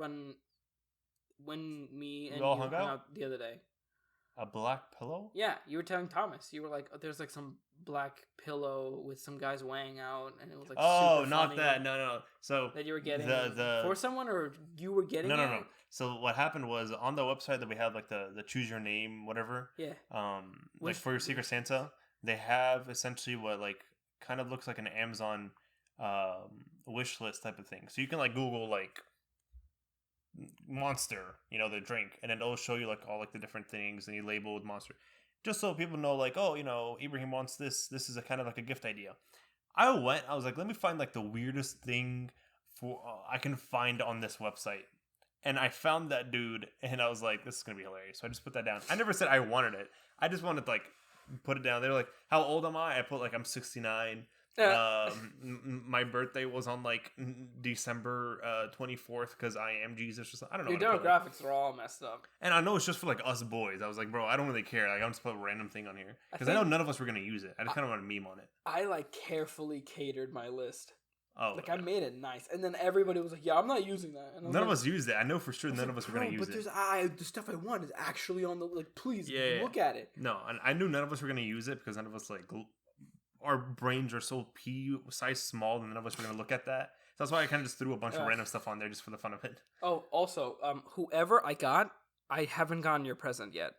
when me and all you hung hung out? out the other day. A black pillow? Yeah, you were telling Thomas. You were like, oh, "There's like some black pillow with some guys weighing out," and it was like, Oh, super not funny that. No. So that you were getting the for someone, or you were getting no. it? So what happened was on the website that we have like the choose your name whatever. Yeah. Like for your Secret Santa, they have essentially what like kind of looks like an Amazon wish list type of thing. So you can like Google like Monster, the drink, and then it'll show you like all like the different things, and you label with Monster, just so people know like, oh, Ibrahim wants this. This is a kind of like a gift idea. I was like, let me find like the weirdest thing for I can find on this website, and I found that dude, and I was like, this is gonna be hilarious. So I just put that down. I never said I wanted it. I just wanted to like put it down. They were like, how old am I? I put like I'm 69. My birthday was on like December 24th because I am Jesus or something. I don't know. Your demographics are all messed up. And I know it's just for like us boys. I was like, bro, I don't really care. Like, I'm just put a random thing on here because I know none of us were gonna use it. I just kind of want a meme on it. I like carefully catered my list. Oh, like I made it nice, and then everybody was like, "Yeah, I'm not using that." And none of us used it. I know for sure none of us were gonna use it. But the stuff I want is actually on the please look at it. No, and I knew none of us were gonna use it because none of us like our brains are so pea size small that none of us were gonna look at that. So that's why I kind of just threw a bunch of random stuff on there just for the fun of it. Oh, also, whoever I got, I haven't gotten your present yet.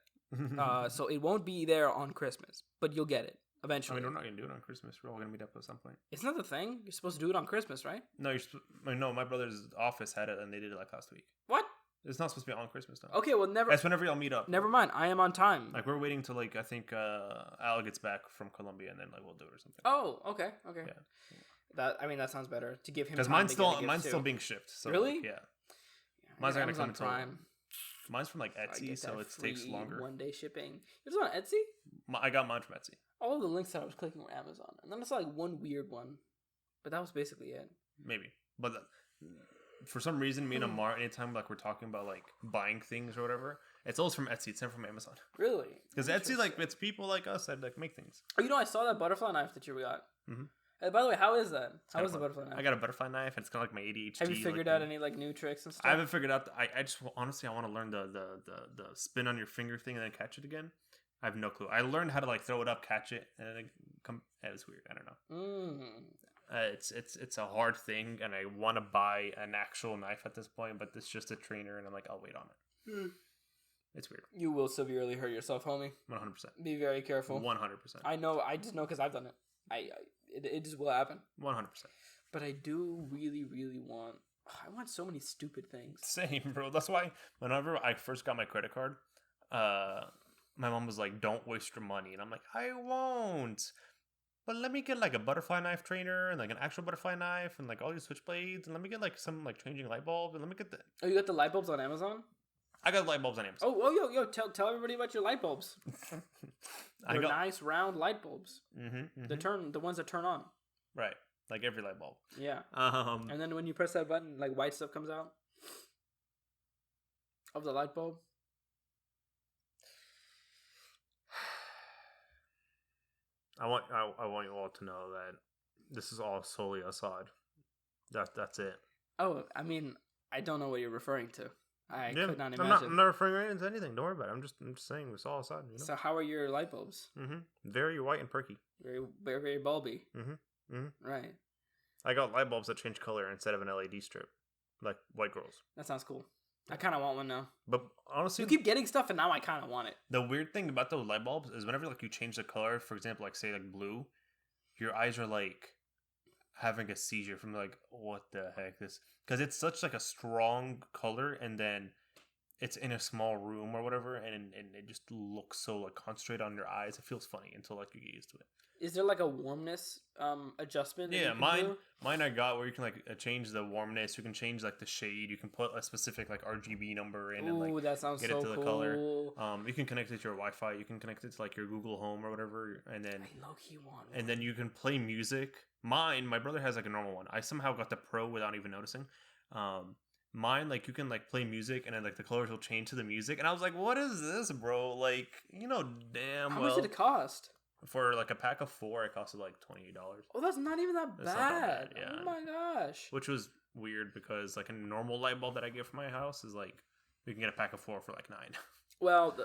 So it won't be there on Christmas, but you'll get it eventually. I mean, we're not gonna do it on Christmas. We're all gonna meet up at some point. It's not the thing. You're supposed to do it on Christmas, right? No, no. My brother's office had it, and they did it like last week. What? It's not supposed to be on Christmas though. Okay, well, never. That's whenever y'all meet up. Never mind. I am on time. Like we're waiting till like I think Al gets back from Colombia, and then like we'll do it or something. Oh, okay. Yeah. That sounds better to give him. Because mine's still being shipped. So really? Like, yeah. Mine's not gonna come Amazon Prime. Mine's from like Etsy, so it takes longer. 1-day shipping. It was on Etsy. I got mine from Etsy. All the links that I was clicking were Amazon, and then I saw like one weird one, but that was basically it. Maybe, but for some reason, me and Amar, anytime like we're talking about like buying things or whatever, it's always from Etsy. It's never from Amazon. Really? Because Etsy, like, it's people like us that like make things. Oh, I saw that butterfly knife that you got. Mm-hmm. Hey, by the way, how is that? How is the butterfly knife? I got a butterfly knife, and it's kind of like my ADHD. Have you figured out any like new tricks and stuff? I haven't figured out. I just honestly, I want to learn the spin on your finger thing and then catch it again. I have no clue. I learned how to like throw it up, catch it, and then come. It's weird. I don't know. It's a hard thing, and I want to buy an actual knife at this point, but it's just a trainer, and I'm like, I'll wait on it. It's weird. You will severely hurt yourself, homie. 100%. Be very careful. 100%. I know. I just know because I've done it. It just will happen. 100%. But I do really, really want. I want so many stupid things. Same, bro. That's why whenever I first got my credit card, my mom was like, "Don't waste your money," and I'm like, "I won't." But let me get like a butterfly knife trainer and like an actual butterfly knife and like all these switchblades, and let me get like some like changing light bulb, and let me get the. Oh, you got the light bulbs on Amazon? I got light bulbs on Amazon. Yo! Tell everybody about your light bulbs. They're nice round light bulbs. The ones that turn on. Right, like every light bulb. Yeah. And then when you press that button, like white stuff comes out of the light bulb. I want you all to know that this is all solely Assad. That's it. Oh, I mean, I don't know what you're referring to. I could not imagine. I'm not referring to anything. Don't worry about it. I'm just saying it's all Assad. So how are your light bulbs? Very white and perky. Very, very, very bulby. Right. I got light bulbs that change color instead of an LED strip, like white girls. That sounds cool. I kind of want one now. But honestly, you keep getting stuff, and now I kind of want it. The weird thing about those light bulbs is whenever like you change the color, for example, like say like blue, your eyes are like having a seizure from like what the heck this, because it's such like a strong color, and then it's in a small room or whatever, and it just looks so like concentrated on your eyes. It feels funny until like you get used to it. Is there like a warmness adjustment? That Yeah, you can do? mine I got where you can like change the warmness. You can change like the shade. You can put a specific like RGB number in and like Ooh, that sounds get so it to the cool. color. You can connect it to your Wi-Fi. You can connect it to like your Google Home or whatever, and then I low key want one. and then you can play music. My brother has like a normal one. I somehow got the pro without even noticing. Mine, like you can like play music and then like the colors will change to the music, and I was like, "What is this, bro?" Like, damn How well. much did it cost? For like a pack of 4, it costed like $28. Oh, that's not even that That's not bad. that bad, yeah. Oh my gosh. Which was weird because like a normal light bulb that I get from my house is like you can get a pack of 4 for like 9. Well,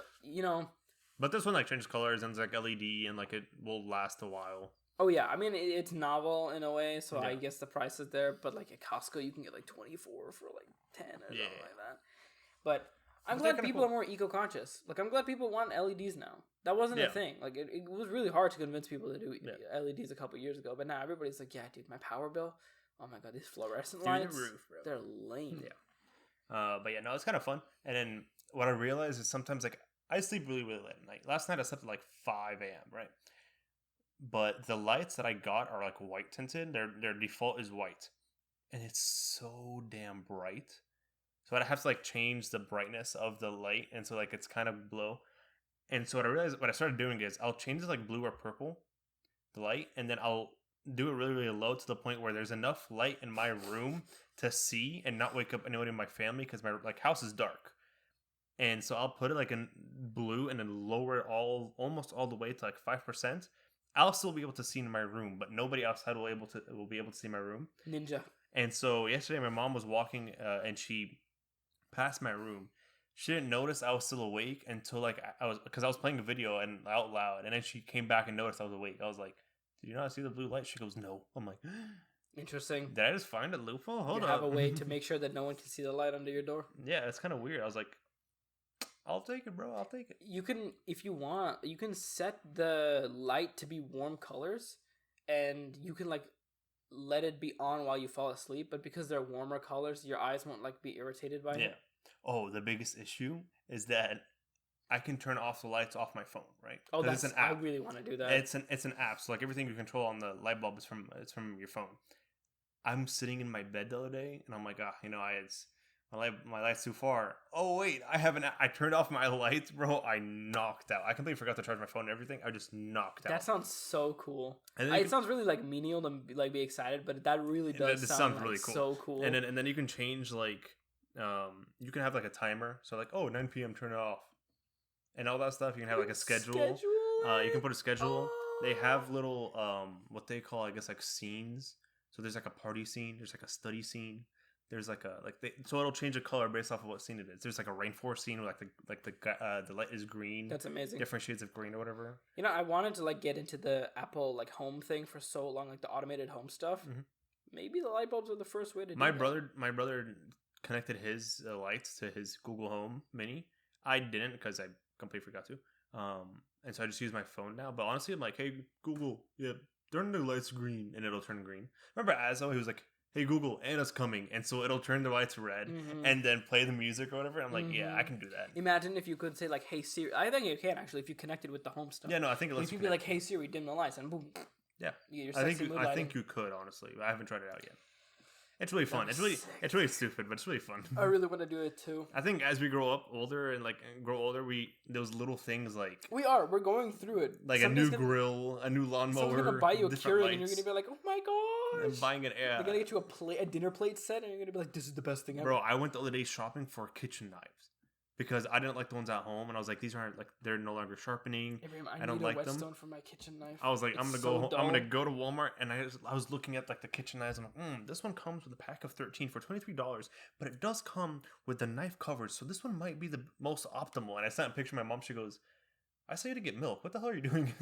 But this one like changes colors and it's like LED and like it will last a while. oh yeah. I mean, it's novel in a way, so I Yeah. guess the price is there. But like at Costco, you can get like 24 for like 10 or something Yeah. like that. But I'm But they're glad kinda people cool. are more eco-conscious. Like I'm glad people want LEDs now. That wasn't Yeah. a thing. Like it was really hard to convince people to do Yeah. LEDs a couple years ago. But now everybody's like, yeah, dude, my power bill. Oh my god, these fluorescent Through the lights. roof, bro. They're lame. Yeah. But yeah, no, it's kind of fun. And then what I realized is sometimes like I sleep really, really late at night. Last night I slept at like 5 a.m., right? But the lights that I got are like white tinted. Their default is white. And it's so damn bright. So I have to like change the brightness of the light. And so like it's kind of low. And so what I started doing is I'll change it like blue or purple, the light, and then I'll do it really, really low to the point where there's enough light in my room to see and not wake up anyone in my family because my like house is dark. And so I'll put it like in blue and then lower it almost all the way to like 5%. I'll still be able to see in my room, but nobody outside will be able to see my room. Ninja. And so yesterday my mom was walking and she passed my room. She didn't notice I was still awake until like because I was playing a video and out loud, and then she came back and noticed I was awake. I was like, "Did you not see the blue light?" She goes, "No." I'm like, Interesting. "Did I just find a loophole? Hold You up." have a way to make sure that no one can see the light under your door. Yeah, it's kind of weird. I was like, "I'll take it, bro. I'll take it." You can, if you want, you can set the light to be warm colors, and you can like let it be on while you fall asleep. But because they're warmer colors, your eyes won't like be irritated by Yeah. it. Oh, the biggest issue is that I can turn off the lights off my phone, right? Oh, 'Cause that's I really want to do that. It's an app, so like everything you control on the light bulb is from your phone. I'm sitting in my bed the other day, and I'm like, my light's too far. Oh wait, I turned off my lights, bro. I knocked out. I completely forgot to charge my phone and everything. I just knocked out. That sounds so cool. And then It sounds really like menial to like be excited, but that really does sound like, really cool. so cool. And then you can change like you can have like a timer. So like 9 p.m. turn it off, and all that stuff. You can have like a schedule. You can put a schedule. They have little what they call, I guess, like scenes. So there's like a party scene. There's like a study scene. There's like so it'll change the color based off of what scene it is. There's like a rainforest scene where the light is green. That's amazing. Different shades of green or whatever. I wanted to like get into the Apple like home thing for so long, like the automated home stuff. Mhm. Maybe the light bulbs are the first way to do My that. brother connected his lights to his Google Home Mini. I didn't because I completely forgot to. And so I just use my phone now. But honestly, I'm like, hey Google, yeah, turn the lights green, and it'll turn green. Remember Azo? He was like, hey Google, Anna's coming, and so it'll turn the lights red Mhm. and then play the music or whatever. I'm like, yeah, I can do that. Imagine if you could say like, "Hey Siri," I think you can actually if you connected with the home stuff. Yeah, no, I think it Like, lets if you you be like, connect. "Hey Siri, dim the lights," and boom, Yeah, you get your I sexy think mood I lighting. think you could, honestly. I haven't tried it out yet. It's really fun. That'd It's be really sick. it's really stupid, but it's really fun. I really want to do it too. I think as we grow up older and grow older, those little things like We're going through it. a Somebody's new grill, a new lawnmower, Someone's gonna buy you a different Keurig, and you're lights, gonna be like, "Oh my gosh!" and buying it. They're gonna get you a dinner plate set, and you're gonna be like, "This is the best thing ever." Bro, I went the other day shopping for kitchen knives because I didn't like the ones at home, and I was like, these aren't they're no longer sharpening. Abraham, I I don't need like a them. whetstone for my kitchen knife. I was like, I'm It's gonna so go. I'm gonna dull. go to Walmart, and I was looking at like the kitchen knives. I'm like, this one comes with a pack of 13 for $23, but it does come with the knife covers, so this one might be the most optimal. And I sent a picture to my mom. She goes, I say to get milk. What the hell are you doing?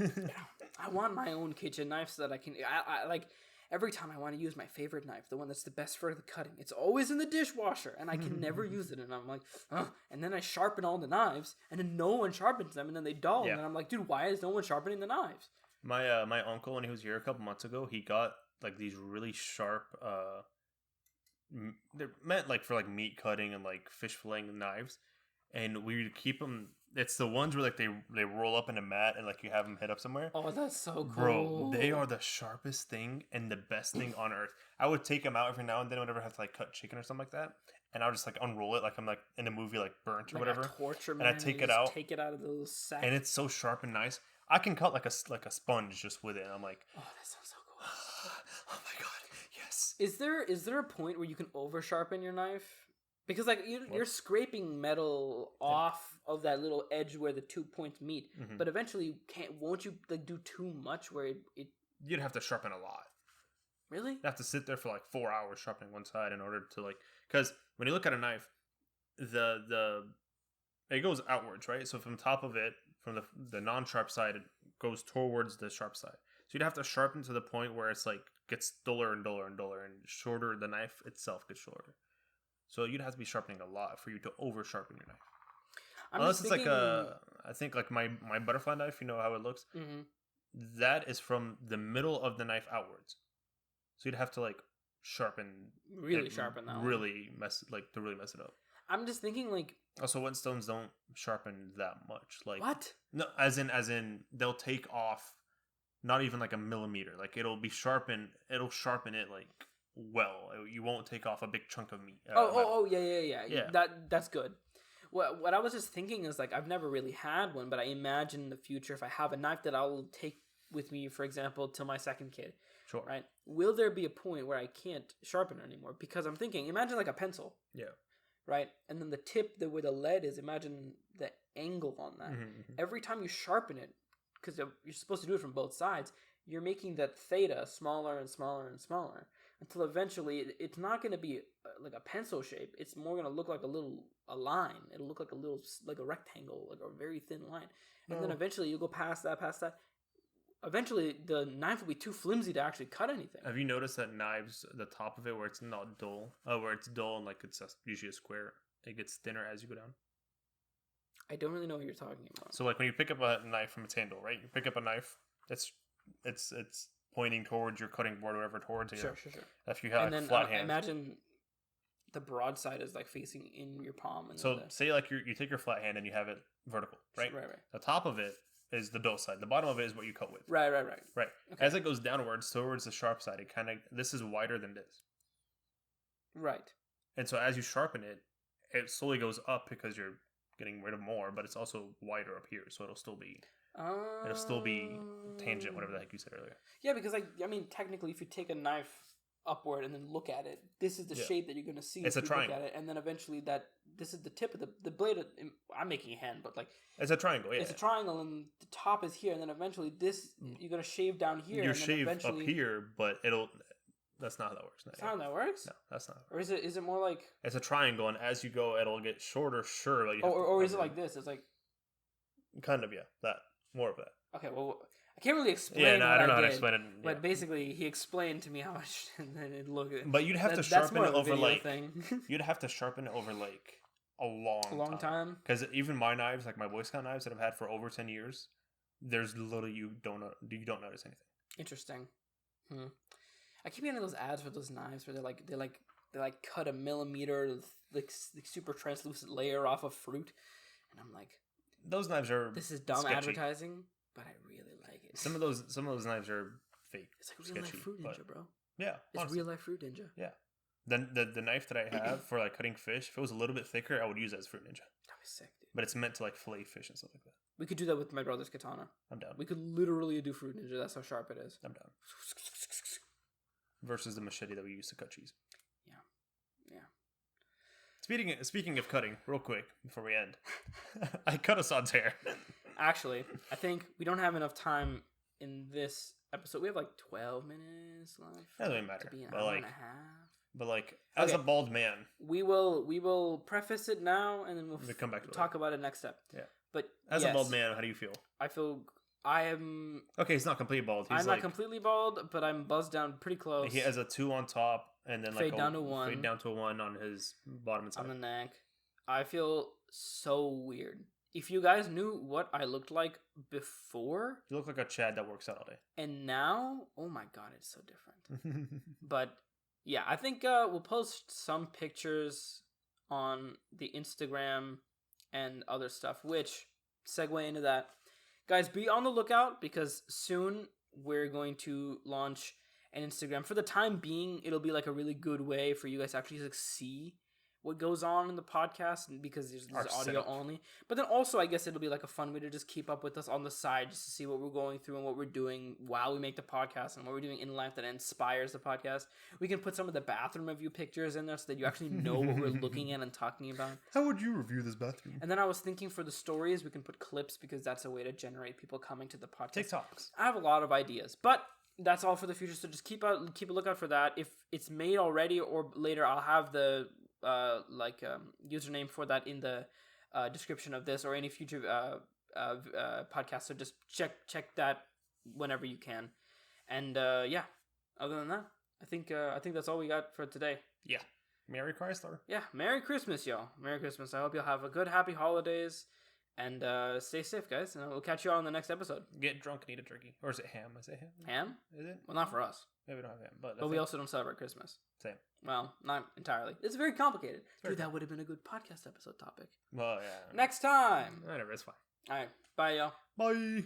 I want my own kitchen knife so that I can. I like every time I want to use my favorite knife, the one that's the best for the cutting. It's always in the dishwasher, and I can never use it. And I'm like, ugh. And then I sharpen all the knives, and then no one sharpens them, and then they dull. Yeah. And I'm like, dude, why is no one sharpening the knives? My uncle, when he was here a couple months ago, he got like these really sharp they're meant like for like meat cutting and like fish filleting knives, and we keep them. It's the ones where like they roll up in a mat and like you have them hit up somewhere. Oh, that's so cool. Bro, they are the sharpest thing and the best thing on earth. I would take them out every now and then whenever I have to like cut chicken or something like that, and I'll just like unroll it like I'm like in a movie like Burnt or like whatever. A torture, and man, I take it out. Take it out of the little sack, and it's so sharp and nice. I can cut like a sponge just with it. And I'm like, oh, that sounds so cool. oh my god, yes. Is there a point where you can over sharpen your knife? Because like you're scraping metal off of that little edge where the 2 points meet, but eventually won't you like do too much where it you'd have to sharpen a lot. Really? You have to sit there for like 4 hours sharpening one side in order to like, because when you look at a knife, it goes outwards, right? So from top of it, from the non-sharp side, it goes towards the sharp side. So you'd have to sharpen to the point where it's like gets duller and duller and duller, and shorter. The knife itself gets shorter. So you'd have to be sharpening a lot for you to over sharpen your knife. Unless it's like I think like my butterfly knife, you know how it looks? Mm-hmm. That is from the middle of the knife outwards. So you'd have to like sharpen. Really sharpen that really one. To really mess it up. I'm just thinking like. Also, whetstones don't sharpen that much. Like what? No, as in they'll take off not even like a millimeter. Like it'll be sharpened. It'll sharpen it like well. You won't take off a big chunk of meat. Yeah. That's good. What I was just thinking is like I've never really had one, but I imagine in the future if I have a knife that I'll take with me, for example, to my second kid. Sure. Right? Will there be a point where I can't sharpen it anymore? Because I'm thinking, imagine like a pencil. Yeah. Right? And then the tip where the lead is, imagine the angle on that. Mm-hmm. Every time you sharpen it, because you're supposed to do it from both sides, you're making that theta smaller and smaller and smaller until eventually it's not going to be like a pencil shape. It's more going to look like a line. It'll look like like a rectangle, like a very thin line. And then eventually you go past that. Eventually the knife will be too flimsy to actually cut anything. Have you noticed that knives, the top of it where it's not dull, where it's dull and like it's usually a square, it gets thinner as you go down? I don't really know what you're talking about. So like when you pick up a knife from its handle, right? You pick up a knife, it's pointing towards your cutting board or whatever towards you. Sure. If you have like flat hands. Imagine the broad side is like facing in your palm. And so say like you take your flat hand and you have it vertical, right? Right. The top of it is the dull side. The bottom of it is what you cut with. Right. Okay. As it goes downwards towards the sharp side, this is wider than this. Right. And so as you sharpen it, it slowly goes up because you're getting rid of more, but it's also wider up here, so it'll still be tangent, whatever the heck you said earlier. Yeah, because technically, if you take a knife upward and then look at it, this is the shape that you're going to see. It's if a you triangle. Look at it, and then eventually this is the tip of the blade. I'm making a hand, but like it's a triangle. Yeah, it's a triangle, and the top is here, and then eventually you're going to shave down here. You shave up here, but that's not how that works. That's not how that works? No, that's not. Or is it more like it's a triangle, and as you go, it'll get shorter. Sure. Like or is it like this? It's like kind of more of that. Okay, well, I can't really explain. Yeah, no, I don't know how to explain it. But basically, he explained to me how much, and then it looked. But you'd have to sharpen it over like you'd have to sharpen it over like a long time. Because even my knives, like my Boy Scout knives that I've had for over 10 years, there's literally you don't notice anything. Interesting. I keep getting those ads for those knives where they like cut a millimeter like super translucent layer off of fruit, and I'm like, those knives are this is dumb sketchy advertising, but I really like it. Some of those knives are fake. It's like real life Fruit Ninja, bro. Yeah, it's honestly. Real life Fruit Ninja. Yeah. Then the knife that I have for like cutting fish, if it was a little bit thicker, I would use it as Fruit Ninja. That'd be sick, dude. But it's meant to like fillet fish and stuff like that. We could do that with my brother's katana. I'm down. We could literally do Fruit Ninja. That's how sharp it is. I'm down. Versus the machete that we use to cut cheese. Yeah. Speaking of cutting, real quick before we end, I cut Assad's hair. Actually, I think we don't have enough time in this episode. We have like 12 minutes left. That doesn't matter. To be an hour and a half. But like, as a bald man, we will preface it now, and then we'll come back to talk about it next step. Yeah. But as a bald man, how do you feel? I am... Okay, he's not completely bald. I'm not completely bald, but I'm buzzed down pretty close. He has a 2 on top, and then fade down to 1. Fade down to a 1 on his bottom and side. On the neck. I feel so weird. If you guys knew what I looked like before... You look like a Chad that works out all day. And now, oh my god, it's so different. But, yeah, I think we'll post some pictures on the Instagram and other stuff, which segue into that. Guys, be on the lookout because soon we're going to launch an Instagram. For the time being, it'll be like a really good way for you guys to actually like see what goes on in the podcast, and because there's audio only. But then also, I guess it'll be like a fun way to just keep up with us on the side, just to see what we're going through and what we're doing while we make the podcast and what we're doing in life that inspires the podcast. We can put some of the bathroom review pictures in there so that you actually know what we're looking at and talking about. How would you review this bathroom? And then I was thinking for the stories, we can put clips because that's a way to generate people coming to the podcast. TikToks. I have a lot of ideas, but that's all for the future. So just keep a lookout for that. If it's made already or later, I'll have the username for that in the description of this or any future podcast. So just check that whenever you can. And other than that, I think that's all we got for today. Yeah. Merry Chrysler. Yeah, Merry Christmas, y'all. Merry Christmas. I hope you'll have a good, happy holidays. And stay safe, guys. And we'll catch you all in the next episode. Get drunk and eat a turkey. Or is it ham? Is it ham? Ham? Is it? Well, not for us. Maybe we don't have ham. But we also don't celebrate Christmas. Same. Well, not entirely. It's very complicated. Dude, that would have been a good podcast episode topic. Well, yeah. Next time. Whatever, it's fine. All right. Bye, y'all. Bye.